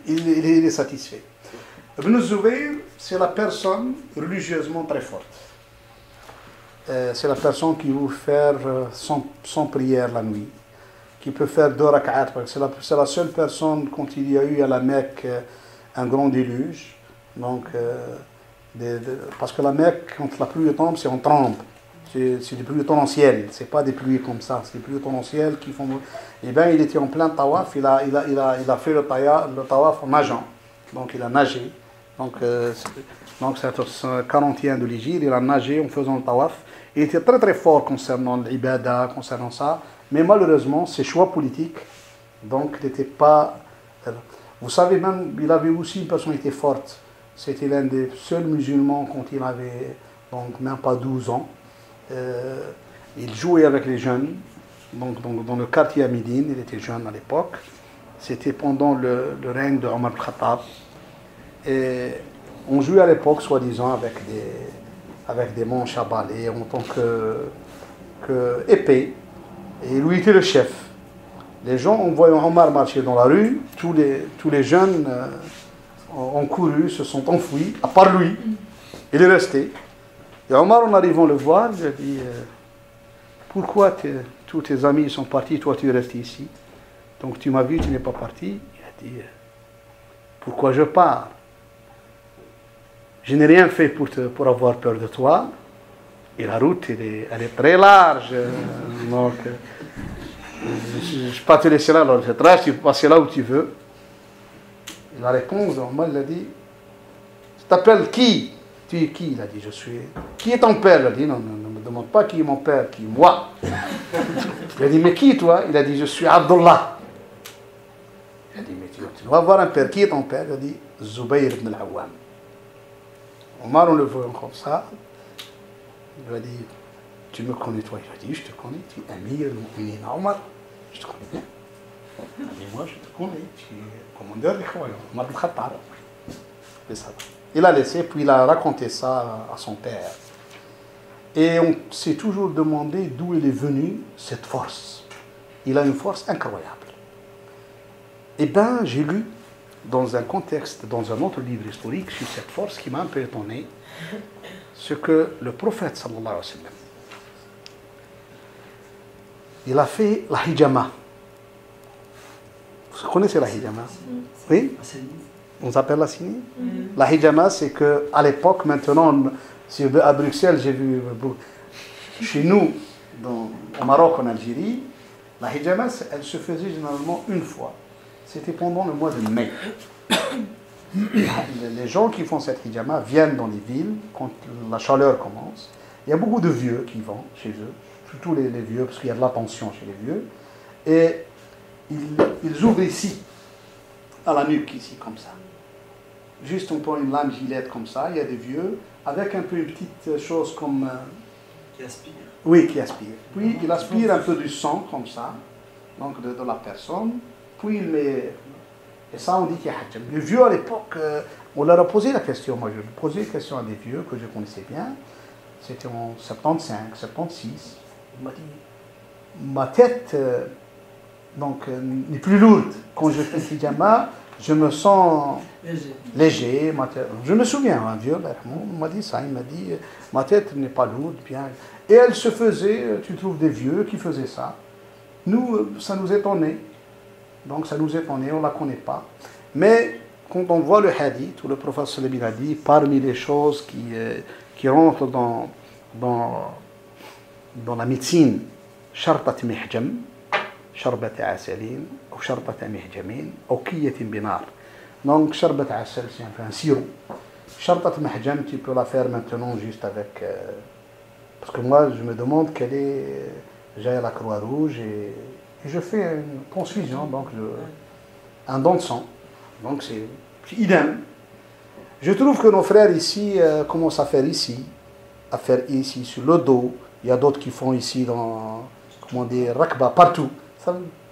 [SPEAKER 1] il est satisfait. Ibn Zubayr, c'est la personne religieusement très forte. C'est la personne qui veut faire son prière la nuit, qui peut faire 2 rak'at. C'est la seule personne, quand il y a eu à la Mecque un grand déluge, donc, parce que la Mecque, quand la pluie tombe, c'est en trempe. C'est des pluies torrentielles, c'est pas des pluies comme ça, c'est des pluies torrentielles qui font. Eh bien, il était en plein tawaf, il a fait le tawaf en nageant, donc il a nagé. Donc c'est le 40e de l'Hégire, il a nagé en faisant le tawaf. Il était très très fort concernant l'ibada, concernant ça, mais malheureusement, ses choix politiques, donc il n'était pas. Vous savez même, il avait aussi une personnalité forte. C'était l'un des seuls musulmans quand il avait donc même pas 12 ans. Il jouait avec les jeunes, donc dans le quartier à Médine, il était jeune à l'époque. C'était pendant le règne de Omar al-Khattab. Et on jouait à l'époque, soi-disant, avec des manches à balai en tant que épée. Et lui était le chef. Les gens, en voyant Omar marcher dans la rue, tous les jeunes ont couru, se sont enfuis, à part lui. Il est resté. Et Omar, en arrivant le voir, il a dit pourquoi tous tes amis sont partis, toi tu restes ici? Donc tu m'as vu, tu n'es pas parti. Il a dit pourquoi je pars? Je n'ai rien fait pour avoir peur de toi. Et la route, elle est très large. Donc, je ne vais pas te laisser là, alors tu peux passer là où tu veux. Et la réponse, Omar, il a dit tu t'appelles qui? Tu es qui? Il a dit, je suis. Qui est ton père? Il a dit, non, ne me demande pas qui est mon père, qui est moi. Il a dit, mais qui toi? Il a dit, je suis Abdullah. Il a dit, mais tu dois avoir un père. Qui est ton père? Il a dit, Zubayr ibn al-Awwam. Omar, on le voit comme ça. Il lui a dit, tu me connais toi? Il a dit, je te connais, tu es Amir al-Mu'minin Omar. Je te connais bien. Il a dit, moi, je te connais, tu es commandeur des croyants, Omar al-Khattab. C'est ça. Il a laissé, puis il a raconté ça à son père. Et on s'est toujours demandé d'où il est venu cette force. Il a une force incroyable. Eh bien, j'ai lu dans un contexte, dans un autre livre historique, sur cette force qui m'a un peu étonné, ce que le prophète, sallallahu alayhi wa sallam, il a fait la hijama. Vous connaissez la hijama? Oui? On s'appelle la Sini. La hijama, c'est qu'à l'époque, maintenant, à Bruxelles, j'ai vu, chez nous, au Maroc, en Algérie, la hijama, elle se faisait généralement une fois. C'était pendant le mois de mai. Les gens qui font cette hijama viennent dans les villes quand la chaleur commence. Il y a beaucoup de vieux qui vont chez eux, surtout les vieux, parce qu'il y a de la tension chez les vieux. Et ils ouvrent ici, à la nuque, ici, comme ça. Juste on prend une lame gilette comme ça, il y a des vieux, avec un peu une petite chose comme...
[SPEAKER 4] Qui aspire.
[SPEAKER 1] Oui, qui aspire. Puis il aspire un peu du sang, comme ça, donc de la personne. Puis il met... Et ça, on dit qu'il y a hajjam. Les vieux, à l'époque, on leur a posé la question. Moi, je posais la question à des vieux que je connaissais bien. C'était en 75, 76. Il m'a dit, ma tête n'est plus lourde. Quand je fais le hijama, je me sens léger. Je me souviens, un vieux, il m'a dit ça. Il m'a dit, ma tête n'est pas lourde, bien. Et elle se faisait, tu trouves des vieux qui faisaient ça. Nous, ça nous étonnait. Donc ça nous étonnait, on ne la connaît pas. Mais quand on voit le hadith, où le prophète sallallahu alayhi wa sallam a dit, parmi les choses qui rentrent dans la médecine, shartat mihjam, sharbat asalin, ou sharbat mihjamin, ou kiyatin binar. Donc sharbat asal, c'est un sirop. Shartat mihjam, tu peux la faire maintenant juste avec... parce que moi, je me demande quelle est... J'ai à la Croix-Rouge et je fais une transfusion, donc un don de sang. Donc c'est idem. Je trouve que nos frères ici commencent à faire ici sur le dos. Il y a d'autres qui font ici dans, comment dire, rakba, partout.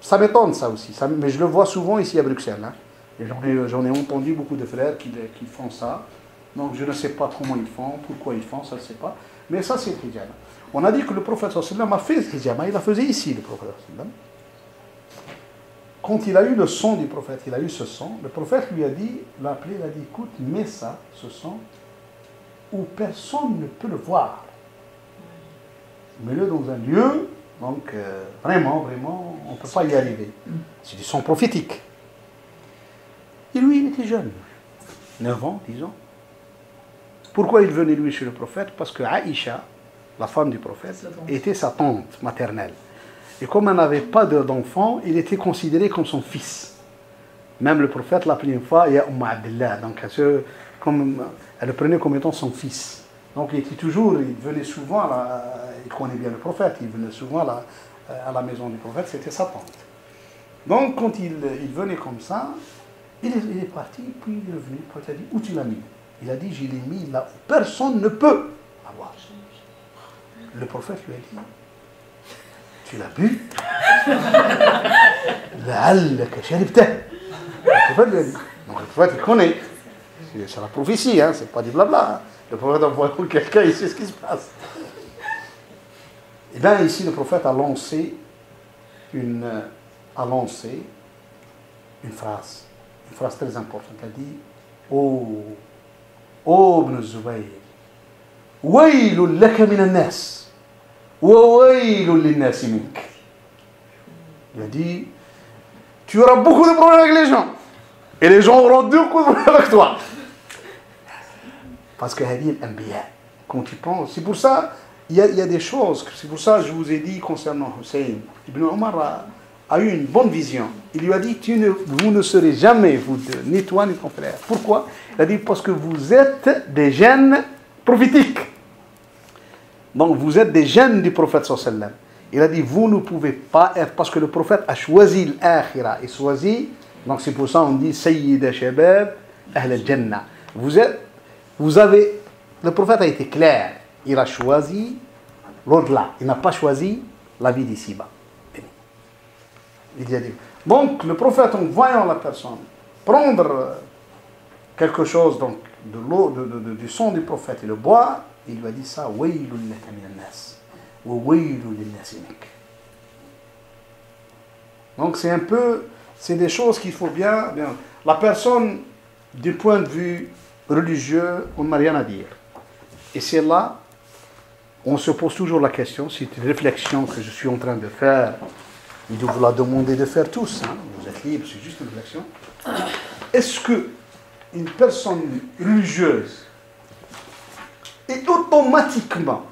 [SPEAKER 1] Ça m'étonne ça aussi. Mais je le vois souvent ici à Bruxelles. Hein. Et j'en ai entendu beaucoup de frères qui font ça. Donc je ne sais pas comment ils font, pourquoi ils font, ça je ne sais pas. Mais ça c'est le hijama. On a dit que le prophète sallallahu alayhi wa sallam a fait le hijama, il la faisait ici le prophète sallallahu alayhi wa sallam. Quand il a eu le sang du prophète, il a eu ce sang, le prophète lui a dit, l'a appelé, il a dit, écoute, mets ça, ce sang, où personne ne peut le voir. Mets-le dans un lieu, donc vraiment, on ne peut pas y arriver. C'est du sang prophétique. Et lui, il était jeune, 9 ans, 10 ans. Pourquoi il venait lui chez le prophète? Parce que Aïcha, la femme du prophète, était sa tante maternelle. Et comme elle n'avait pas d'enfant, il était considéré comme son fils. Même le prophète l'appelait une fois, Ya Abdullah. Donc elle le prenait comme étant son fils. Donc il venait souvent, il connaît bien le prophète, il venait souvent à la maison du prophète, c'était sa tante. Donc quand il venait comme ça, il est parti, puis il est revenu, le prophète a dit, où tu l'as mis? Il a dit, je l'ai mis là où personne ne peut avoir. Le prophète lui a dit, tu l'as bu? لعلك شربته. Le prophète lui a dit. Donc le prophète il connaît. C'est la prophétie, hein, c'est pas du blabla. Le prophète envoie quelqu'un, il sait ce qui se passe. Et bien ici le prophète a lancé une phrase très importante. Il a dit, oh Ibn Zubayr, waylun laka min an-nas. Il a dit, tu auras beaucoup de problèmes avec les gens. Et les gens auront beaucoup de problèmes avec toi. Parce que Hadith al-Anbiya, quand tu penses, c'est pour ça, il y a des choses, c'est pour ça que je vous ai dit concernant Hussein. Ibn Omar a eu une bonne vision. Il lui a dit, vous ne serez jamais, vous deux, ni toi ni ton frère. Pourquoi? Il a dit, parce que vous êtes des gènes prophétiques. Donc vous êtes des gènes du prophète sallallahu alayhi wa sallam. Il a dit, vous ne pouvez pas être, parce que le prophète a choisi l'akhira, il choisit, donc c'est pour ça qu'on dit, Sayyida Shabab, Ahl al-Jannah. Le prophète a été clair, il a choisi l'au-delà, il n'a pas choisi la vie d'ici-bas. Donc le prophète, en voyant la personne prendre quelque chose, donc de l'eau, du sang du prophète et le boire, il lui a dit ça, waylun laka min an-nas wa waylun lin-nas minka. Donc c'est des choses qu'il faut bien. La personne, du point de vue religieux, on n'a rien à dire. Et c'est là, on se pose toujours la question, c'est une réflexion que je suis en train de faire, et de vous la demander de faire tous, hein, vous êtes libres, c'est juste une réflexion. Est-ce que une personne religieuse est automatiquement,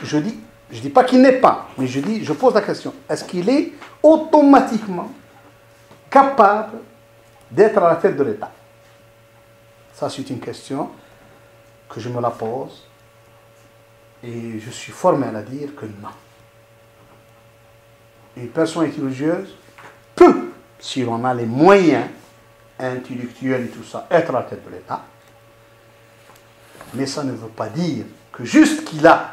[SPEAKER 1] je dis Je ne dis pas qu'il n'est pas, mais je pose la question. Est-ce qu'il est automatiquement capable d'être à la tête de l'État? Ça, c'est une question que je me la pose. Et je suis formel à dire que non. Une personne religieuse peut, si l'on a les moyens intellectuels et tout ça, être à la tête de l'État. Mais ça ne veut pas dire que juste qu'il a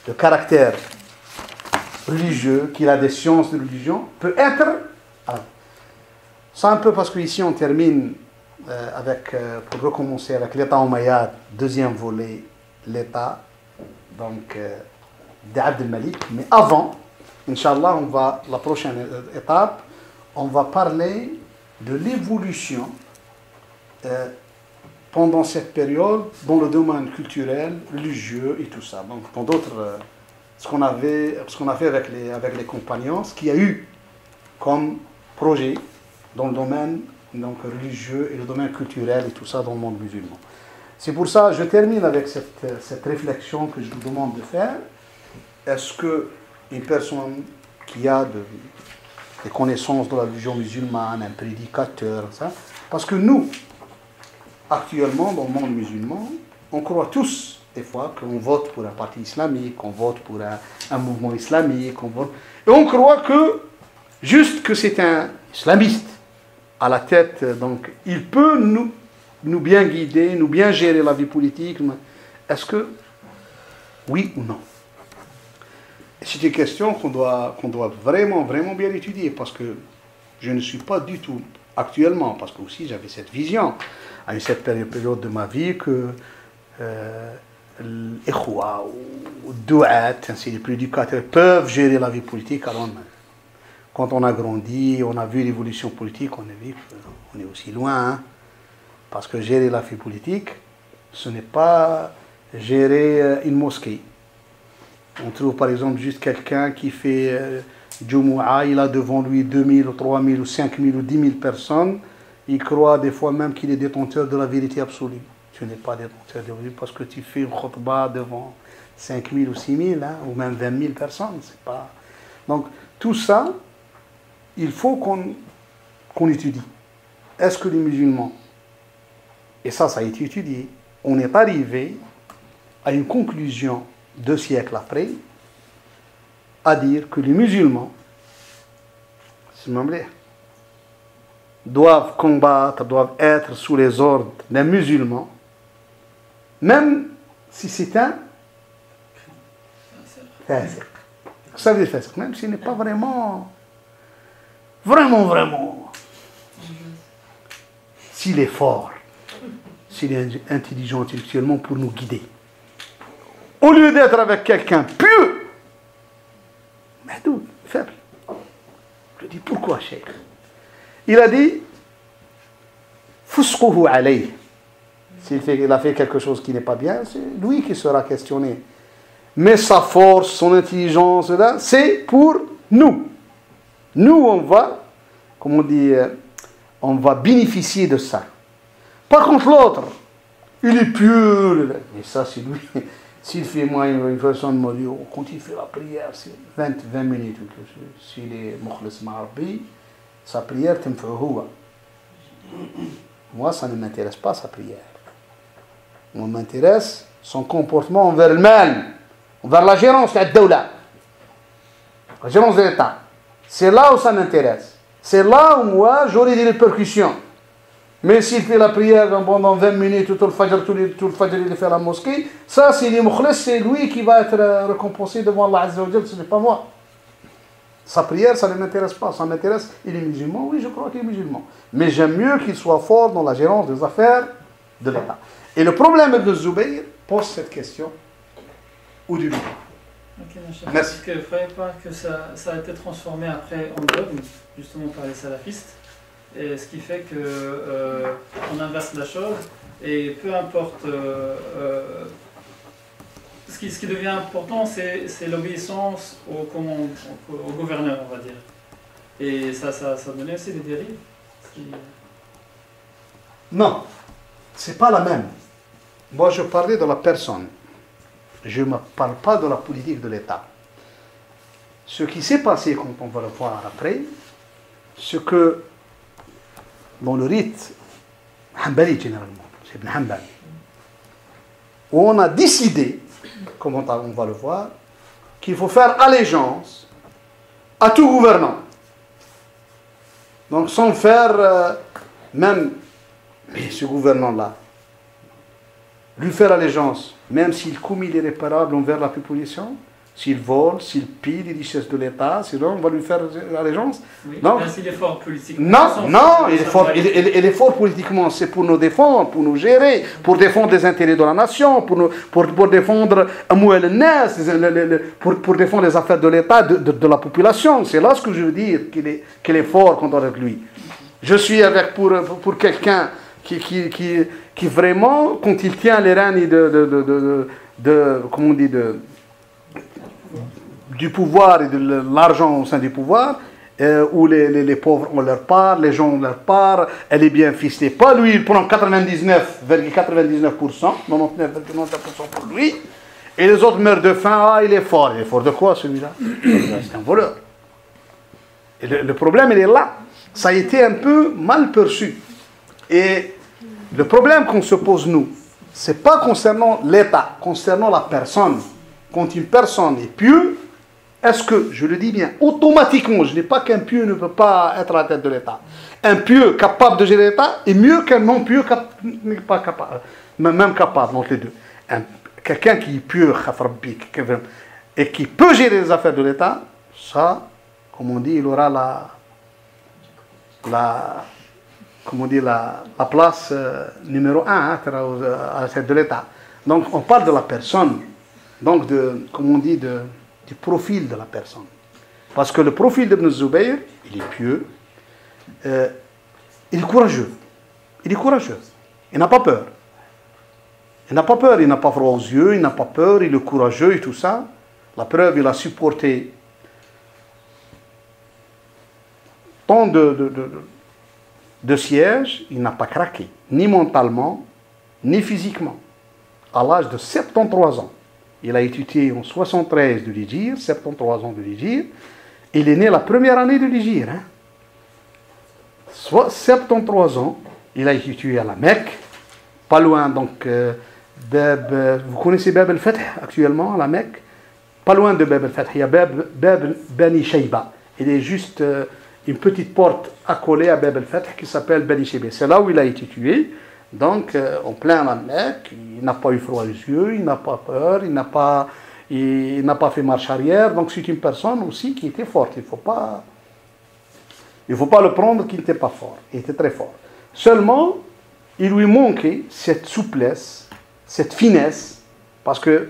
[SPEAKER 1] le caractère religieux, qu'il a des sciences de religion, peut être... Ça un peu parce qu'ici on termine pour recommencer avec l'État omeyyade, deuxième volet, l'État d'Abd al-Malik. Mais avant, Inch'Allah, la prochaine étape, on va parler de l'évolution pendant cette période dans le domaine culturel, religieux et tout ça. Donc, dans d'autres, ce qu'on a fait avec les compagnons, ce qu'il y a eu comme projet dans le domaine religieux et le domaine culturel et tout ça dans le monde musulman. C'est pour ça que je termine avec cette réflexion que je vous demande de faire. Est-ce qu'une personne qui a des connaissances de la religion musulmane, un prédicateur, ça, parce que nous, actuellement, dans le monde musulman, on croit tous, des fois, qu'on vote pour un parti islamique, qu'on vote pour un mouvement islamique, et on croit juste que c'est un islamiste à la tête, donc il peut nous bien guider, nous bien gérer la vie politique. Est-ce que oui ou non? C'est une question qu'on doit vraiment, vraiment bien étudier, parce que je ne suis pas du tout actuellement, parce que aussi j'avais cette vision à une certaine période de ma vie que l'ikhwa ou douat, ainsi les prédicateurs peuvent gérer la vie politique. Alors quand on a grandi, on a vu l'évolution politique, on a vu qu'on est aussi loin, hein, parce que gérer la vie politique, ce n'est pas gérer une mosquée. On trouve par exemple juste quelqu'un qui fait Jumu'ah, il a devant lui 2000 ou 3000 ou 5000 ou 10 000 personnes, il croit des fois même qu'il est détenteur de la vérité absolue. Tu n'es pas détenteur de la vérité parce que tu fais une khutbah devant 5000 ou 6000, hein, ou même 20 000 personnes. C'est pas... Donc tout ça, il faut qu'on étudie. Est-ce que les musulmans, et ça a été étudié, on est arrivé à une conclusion 2 siècles après, à dire que les musulmans, doivent combattre, doivent être sous les ordres d'un musulman, même si c'est un fasiq. Ça veut dire fasiq, même s'il n'est pas vraiment, s'il est fort, s'il est intelligent intellectuellement pour nous guider. Au lieu d'être avec quelqu'un pieux, mais faible. Je dis pourquoi, Cheikh? Il a dit Fusquhu alayh. S'il a fait quelque chose qui n'est pas bien, c'est lui qui sera questionné. Mais sa force, son intelligence, c'est pour nous. Nous, on va, comme on dit, on va bénéficier de ça. Par contre, l'autre, il est pieux. Et ça, c'est lui. S'il fait moins une personne me dit, quand il fait la prière, c'est 20 minutes. S'il est mukhlis ma'arbi, sa prière, moi, ça ne m'intéresse pas, sa prière. Moi, m'intéresse son comportement envers le mal, envers la gérance de la dawla, la gérance de l'État. C'est là où ça m'intéresse. C'est là où moi, j'aurai des répercussions. Mais s'il fait la prière pendant 20 minutes, tout le fajr, il fait la mosquée, ça, c'est les mukhlis, c'est lui qui va être récompensé devant Allah Azza wa Jal, ce n'est pas moi. Sa prière, ça ne m'intéresse pas. Ça m'intéresse, il est musulman, oui, je crois qu'il est musulman. Mais j'aime mieux qu'il soit fort dans la gérance des affaires de l'État. Et le problème de Zubayr pose cette question au début.
[SPEAKER 3] Ok,
[SPEAKER 1] Merci.
[SPEAKER 3] Parce qu'il ne fallait pas que ça a été transformé après en dogme, justement par les salafistes. Et ce qui fait qu'on inverse la chose et peu importe. Ce qui devient important, c'est l'obéissance au gouverneur, on va dire. Et ça donnait aussi des dérives.
[SPEAKER 1] Non, c'est pas la même. Moi, je parlais de la personne. Je ne parle pas de la politique de l'État. ce qui s'est passé, quand on va le voir après, ce que dans le rite Hanbali généralement, c'est Ibn Hanbal, où on a décidé, comme on va le voir, qu'il faut faire allégeance à tout gouvernant. Donc sans faire même ce gouvernant-là, lui faire allégeance, même s'il commet l'irréparable envers la population, s'il vole, s'il pille les richesses de l'État, sinon on va lui faire allégeance.
[SPEAKER 3] Oui,
[SPEAKER 1] Non,
[SPEAKER 3] s'il est fort politiquement.
[SPEAKER 1] non, il est fort politiquement, c'est pour nous défendre, pour nous gérer, pour défendre les intérêts de la nation, pour défendre pour défendre les affaires de l'État, de la population. C'est là ce que je veux dire, qu'il est fort contre avec lui. Je suis avec pour quelqu'un qui vraiment, quand il tient les rênes comment on dit, du pouvoir et de l'argent au sein du pouvoir, où les pauvres ont leur part, les gens ont leur part, elle est bien ficelée. Pas lui, il prend 99,99%, 99,99% pour lui, et les autres meurent de faim. Ah, il est fort. Il est fort de quoi, celui-là? C'est un voleur. Et le problème, il est là. Ça a été un peu mal perçu. Et le problème qu'on se pose, nous, c'est pas concernant l'État, concernant la personne. Quand une personne est pieux, est-ce que, je le dis bien, automatiquement, je ne dis pas qu'un pieux ne peut pas être à la tête de l'État. Un pieux capable de gérer l'État est mieux qu'un non-pieux n'est pas capable, même capable, entre les deux. Quelqu'un qui est pieux, et qui peut gérer les affaires de l'État, ça, comme on dit, il aura la place numéro 1 à la tête de l'État. Donc, on parle de la personne. Donc, comme on dit, du profil de la personne. Parce que le profil d'Ibn Zubayr, il est pieux, il est courageux. Il est courageux. Il n'a pas peur. Il n'a pas peur, il n'a pas froid aux yeux, il n'a pas peur, il est courageux et tout ça. La preuve, il a supporté tant de sièges, il n'a pas craqué, ni mentalement, ni physiquement. À l'âge de 73 ans. Il a étudié en 73 de l'Hijr, 73 ans de l'Hijr. Il est né la première année de l'Hijr. 73 ans, il a étudié à la Mecque, pas loin, donc, vous connaissez Bab al-Fath actuellement, à la Mecque? Pas loin de Bab al-Fath, il y a Bab Bani Shayba. Il est juste une petite porte accolée à Bab al-Fath qui s'appelle Bani Shayba. C'est là où il a étudié. Donc, en plein la Mecque, il n'a pas eu froid aux yeux, il n'a pas peur, il n'a pas fait marche arrière. Donc, c'est une personne aussi qui était forte. Il ne faut pas le prendre qu'il n'était pas fort. Il était très fort. Seulement, il lui manquait cette souplesse, cette finesse, parce que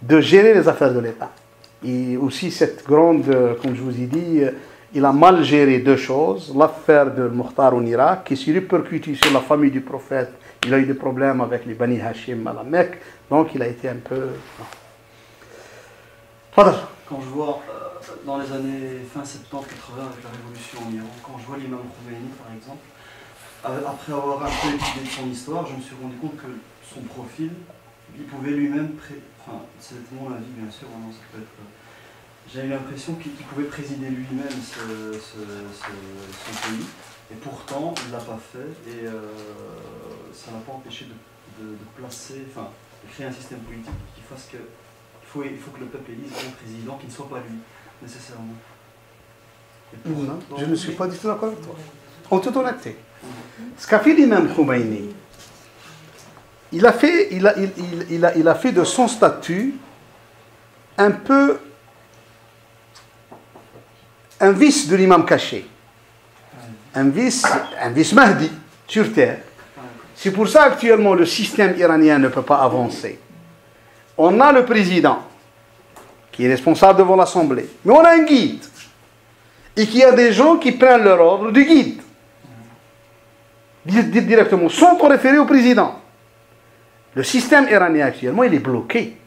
[SPEAKER 1] de gérer les affaires de l'État. Et aussi cette grande, comme je vous ai dit, il a mal géré deux choses. L'affaire de Mukhtar en Irak, qui s'est répercutée sur la famille du prophète. Il a eu des problèmes avec les Bani Hashim à la Mecque. Donc il a été un peu...
[SPEAKER 4] Quand je vois, dans les années fin 70-80 avec la révolution en Iran, quand je vois l'imam Khomeini par exemple, après avoir un peu étudié son histoire, je me suis rendu compte que son profil, il pouvait lui-même... Enfin, c'est mon avis bien sûr, non, ça peut être... J'ai eu l'impression qu'il pouvait présider lui-même son pays, et pourtant il ne l'a pas fait, et ça n'a pas empêché de placer, enfin, de créer un système politique qui fasse que il faut que le peuple élise un président qui ne soit pas lui, nécessairement.
[SPEAKER 1] Non, je ne suis pas du tout d'accord avec toi. En toute honnêteté. Ce qu'a fait l'imam Khomeini, il a fait de son statut un peu un vice de l'imam caché. Un vice Mahdi sur terre. C'est pour ça actuellement le système iranien ne peut pas avancer. On a le président qui est responsable devant l'Assemblée, mais on a un guide. Et qu'il y a des gens qui prennent leur ordre du guide. Directement, sans te référer au président. Le système iranien actuellement, il est bloqué.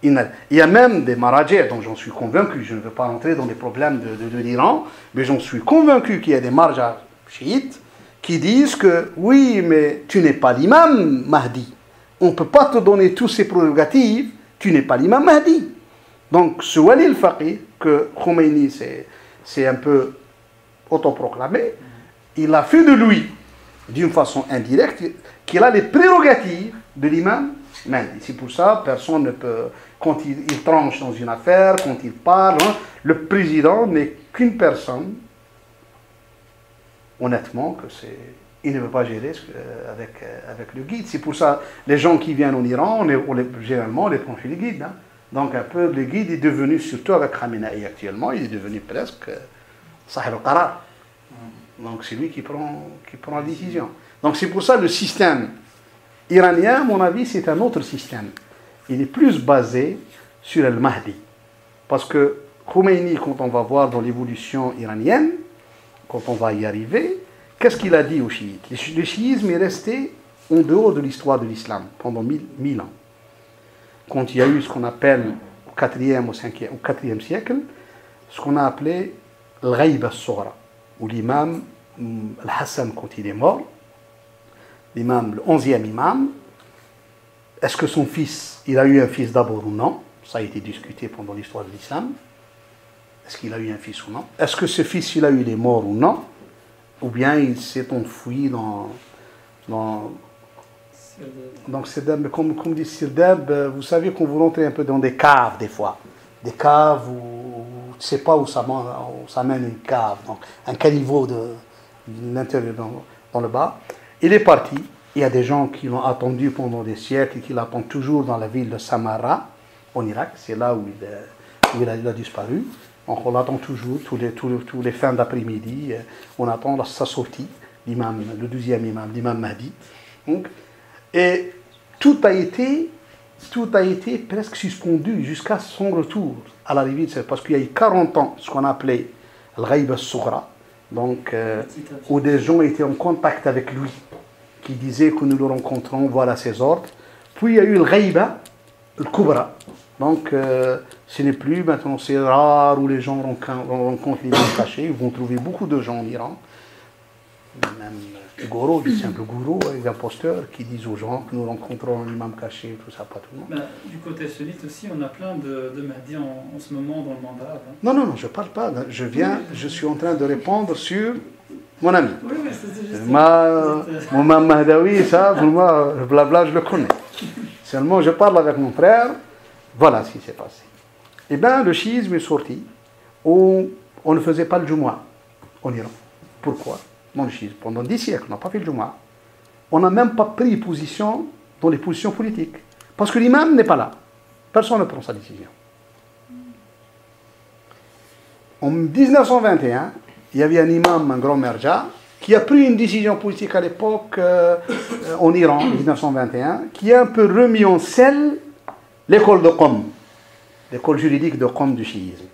[SPEAKER 1] Il y a même des marajers dont j'en suis convaincu, je ne veux pas entrer dans les problèmes de l'Iran, mais j'en suis convaincu qu'il y a des marajers chiites qui disent que oui, mais tu n'es pas l'imam Mahdi. On ne peut pas te donner toutes ces prérogatives, tu n'es pas l'imam Mahdi. Donc ce Wali al-Faqih, que Khomeini c'est un peu autoproclamé, il a fait de lui, d'une façon indirecte, qu'il a les prérogatives de l'imam Mahdi. C'est pour ça personne ne peut, quand il tranche dans une affaire, quand il parle, hein, le président n'est qu'une personne, honnêtement, que c'est... Il ne veut pas gérer avec le guide. C'est pour ça les gens qui viennent en Iran, généralement, on les prend chez les guides. Hein. Donc un peu, le guide est devenu, surtout avec Khamenei actuellement, il est devenu presque Sahel al-Qarar. Donc c'est lui qui prend la décision. Donc c'est pour ça le système iranien, à mon avis, c'est un autre système. Il est plus basé sur le Mahdi. Parce que Khomeini, quand on va voir dans l'évolution iranienne, quand on va y arriver, qu'est-ce qu'il a dit aux chiites? Le chiisme est resté en dehors de l'histoire de l'islam pendant 1000 ans. Quand il y a eu ce qu'on appelle au 4e siècle, ce qu'on a appelé l'Ghaïb al-Soghra, où l'imam al-Hassan, quand il est mort, l'imam, le 11e imam, est-ce que son fils, il a eu un fils d'abord ou non? Ça a été discuté pendant l'histoire de l'islam. Est-ce qu'il a eu un fils ou non? Est-ce que ce fils, il est mort ou non? Ou bien il s'est enfoui dans Sirdab, comme dit Sirdab, vous savez qu'on vous rentre un peu dans des caves des fois. Des caves où tu ne sais pas où ça mène une cave, donc un caniveau de l'intérieur dans le bas. Il est parti. Il y a des gens qui l'ont attendu pendant des siècles et qui l'attendent toujours dans la ville de Samarra, en Irak. C'est là où il a disparu. Donc on l'attend toujours, tous les fins d'après-midi. On attend sa sortie, le 12e imam, l'imam Mahdi. Donc, et tout a été presque suspendu jusqu'à son retour à l'arrivée de parce qu'il y a eu 40 ans, ce qu'on appelait le Ghaïb al-Soghra, donc où des gens étaient en contact avec lui, qui disaient que nous le rencontrons, voilà ses ordres. Puis il y a eu le Ghaïba al-Kubra, donc ce n'est plus, maintenant c'est rare où les gens rencontrent les imams cachés, ils vont trouver beaucoup de gens en Iran, même les gourous, des simples gourous, les imposteurs qui disent aux gens que nous rencontrons un imam caché, tout ça, pas tout le monde.
[SPEAKER 3] Ben, du côté sunnite aussi, on a plein de Mahdi en ce moment dans le monde arabe. Hein.
[SPEAKER 1] Non, je ne parle pas. Je suis en train de répondre sur mon ami.
[SPEAKER 3] Oui, c'est juste...
[SPEAKER 1] Mon imam Mahdawi, ça, pour moi, le blabla, je le connais. Seulement, je parle avec mon frère, voilà ce qui s'est passé. Eh bien, le chiisme est sorti où on ne faisait pas le Jumu'ah en Iran. Pourquoi? Pendant 10 siècles, on n'a pas fait le Jumu'ah. On n'a même pas pris position dans les positions politiques. Parce que l'imam n'est pas là. Personne ne prend sa décision. En 1921, il y avait un imam, un grand merja, qui a pris une décision politique à l'époque en Iran, en 1921, qui a un peu remis en selle l'école de Qom, l'école juridique de Qom du chiisme.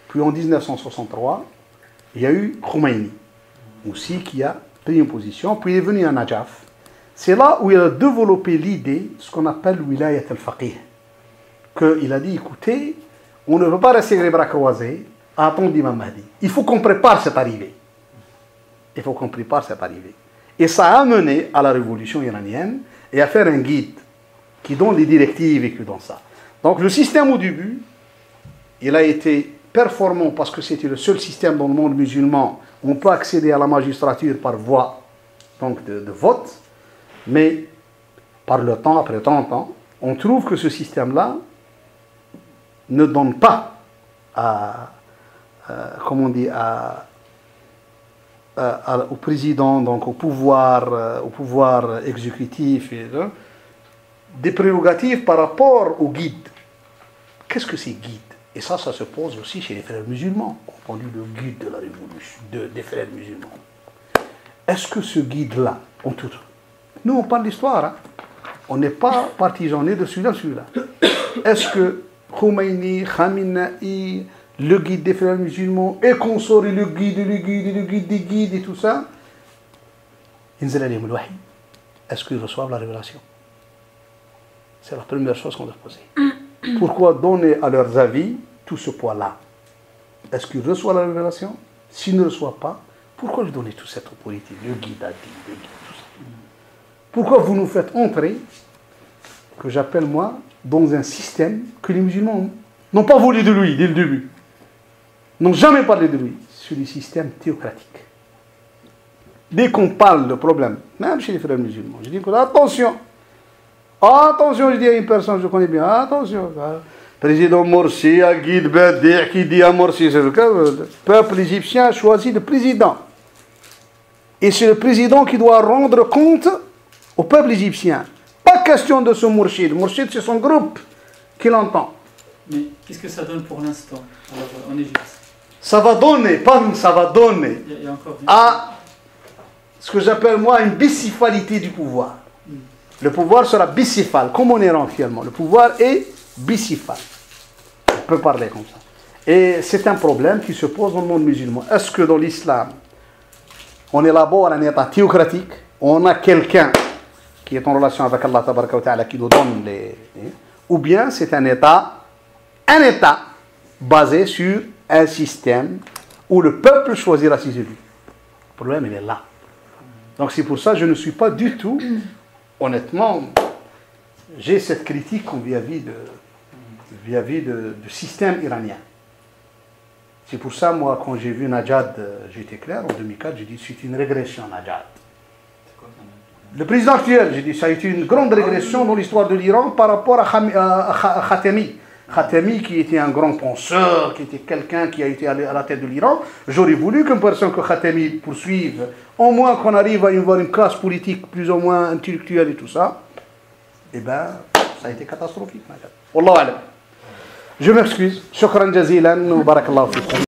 [SPEAKER 1] Puis en 1963, il y a eu Khomeini, aussi qui a pris une position, puis il est venu à Najaf. C'est là où il a développé l'idée, ce qu'on appelle wilayat al-faqih. Qu'il a dit, écoutez, on ne veut pas rester les bras croisés à attendre l'imam Mahdi. Il faut qu'on prépare cette arrivée. Et ça a amené à la révolution iranienne et à faire un guide qui donne les directives et qui donne ça. Donc le système au début, il a été performant parce que c'était le seul système dans le monde musulman où on peut accéder à la magistrature par voie donc de vote, mais par le temps, après 30 ans, on trouve que ce système-là ne donne pas au président, donc au pouvoir exécutif, des prérogatives par rapport au guide. Qu'est-ce que c'est guide? Et ça se pose aussi chez les frères musulmans. On dit le guide de la révolution, des frères musulmans. Est-ce que ce guide-là, nous on parle d'histoire, hein? On n'est pas partisan ni de celui-là. Est-ce que Khomeini, Khamenei, le guide des frères musulmans, et qu'on sort le guide des guides et tout ça, est-ce qu'ils reçoivent la révélation? C'est la première chose qu'on doit poser. Pourquoi donner à leurs avis tout ce poids-là? Est-ce qu'ils reçoivent la révélation? S'ils ne reçoivent pas, pourquoi lui donner toute cette autorité? Le guide a dit, tout ça. Pourquoi vous nous faites entrer, que j'appelle moi, dans un système que les musulmans n'ont pas voulu de lui dès le début. N'ont jamais parlé de lui. C'est le système théocratique. Dès qu'on parle de problème, même chez les frères musulmans, je dis attention, attention, je dis à une personne que je connais bien, attention, président Morsi, Aguid Badi, qui dit à Morsi, c'est le peuple égyptien a choisi le président. Et c'est le président qui doit rendre compte au peuple égyptien. Pas question de ce Mourchid. Mourchid, c'est son groupe qui l'entend.
[SPEAKER 3] Mais qu'est-ce que ça donne pour l'instant en Égypte?
[SPEAKER 1] Ça va donner, ça va donner
[SPEAKER 3] Il y a encore
[SPEAKER 1] à ce que j'appelle moi une bicéphalité du pouvoir. Le pouvoir sera bicéphale, comme en Iran actuellement. Le pouvoir est bicéphale. On peut parler comme ça. Et c'est un problème qui se pose dans le monde musulman. Est-ce que dans l'islam, on élabore un état théocratique, on a quelqu'un qui est en relation avec Allah Tabaraka wa Ta'ala qui nous donne ou bien c'est un état basé sur un système où le peuple choisira ses élus. Le problème, il est là. Donc c'est pour ça que je ne suis pas du tout, honnêtement, j'ai cette critique vis-à-vis du système iranien. C'est pour ça, moi, quand j'ai vu Najad, j'étais clair, en 2004, j'ai dit c'est une régression, Najad. Le président actuel, j'ai dit ça a été une grande régression dans l'histoire de l'Iran par rapport à Khatami. Khatami, qui était un grand penseur, qui était quelqu'un qui a été à la tête de l'Iran. J'aurais voulu qu'une personne que Khatami poursuive, au moins qu'on arrive à avoir une classe politique plus ou moins intellectuelle et tout ça. Eh bien, ça a été catastrophique. Wallahu alam. Je m'excuse. Shukran jazilan wa barakallahu fikum.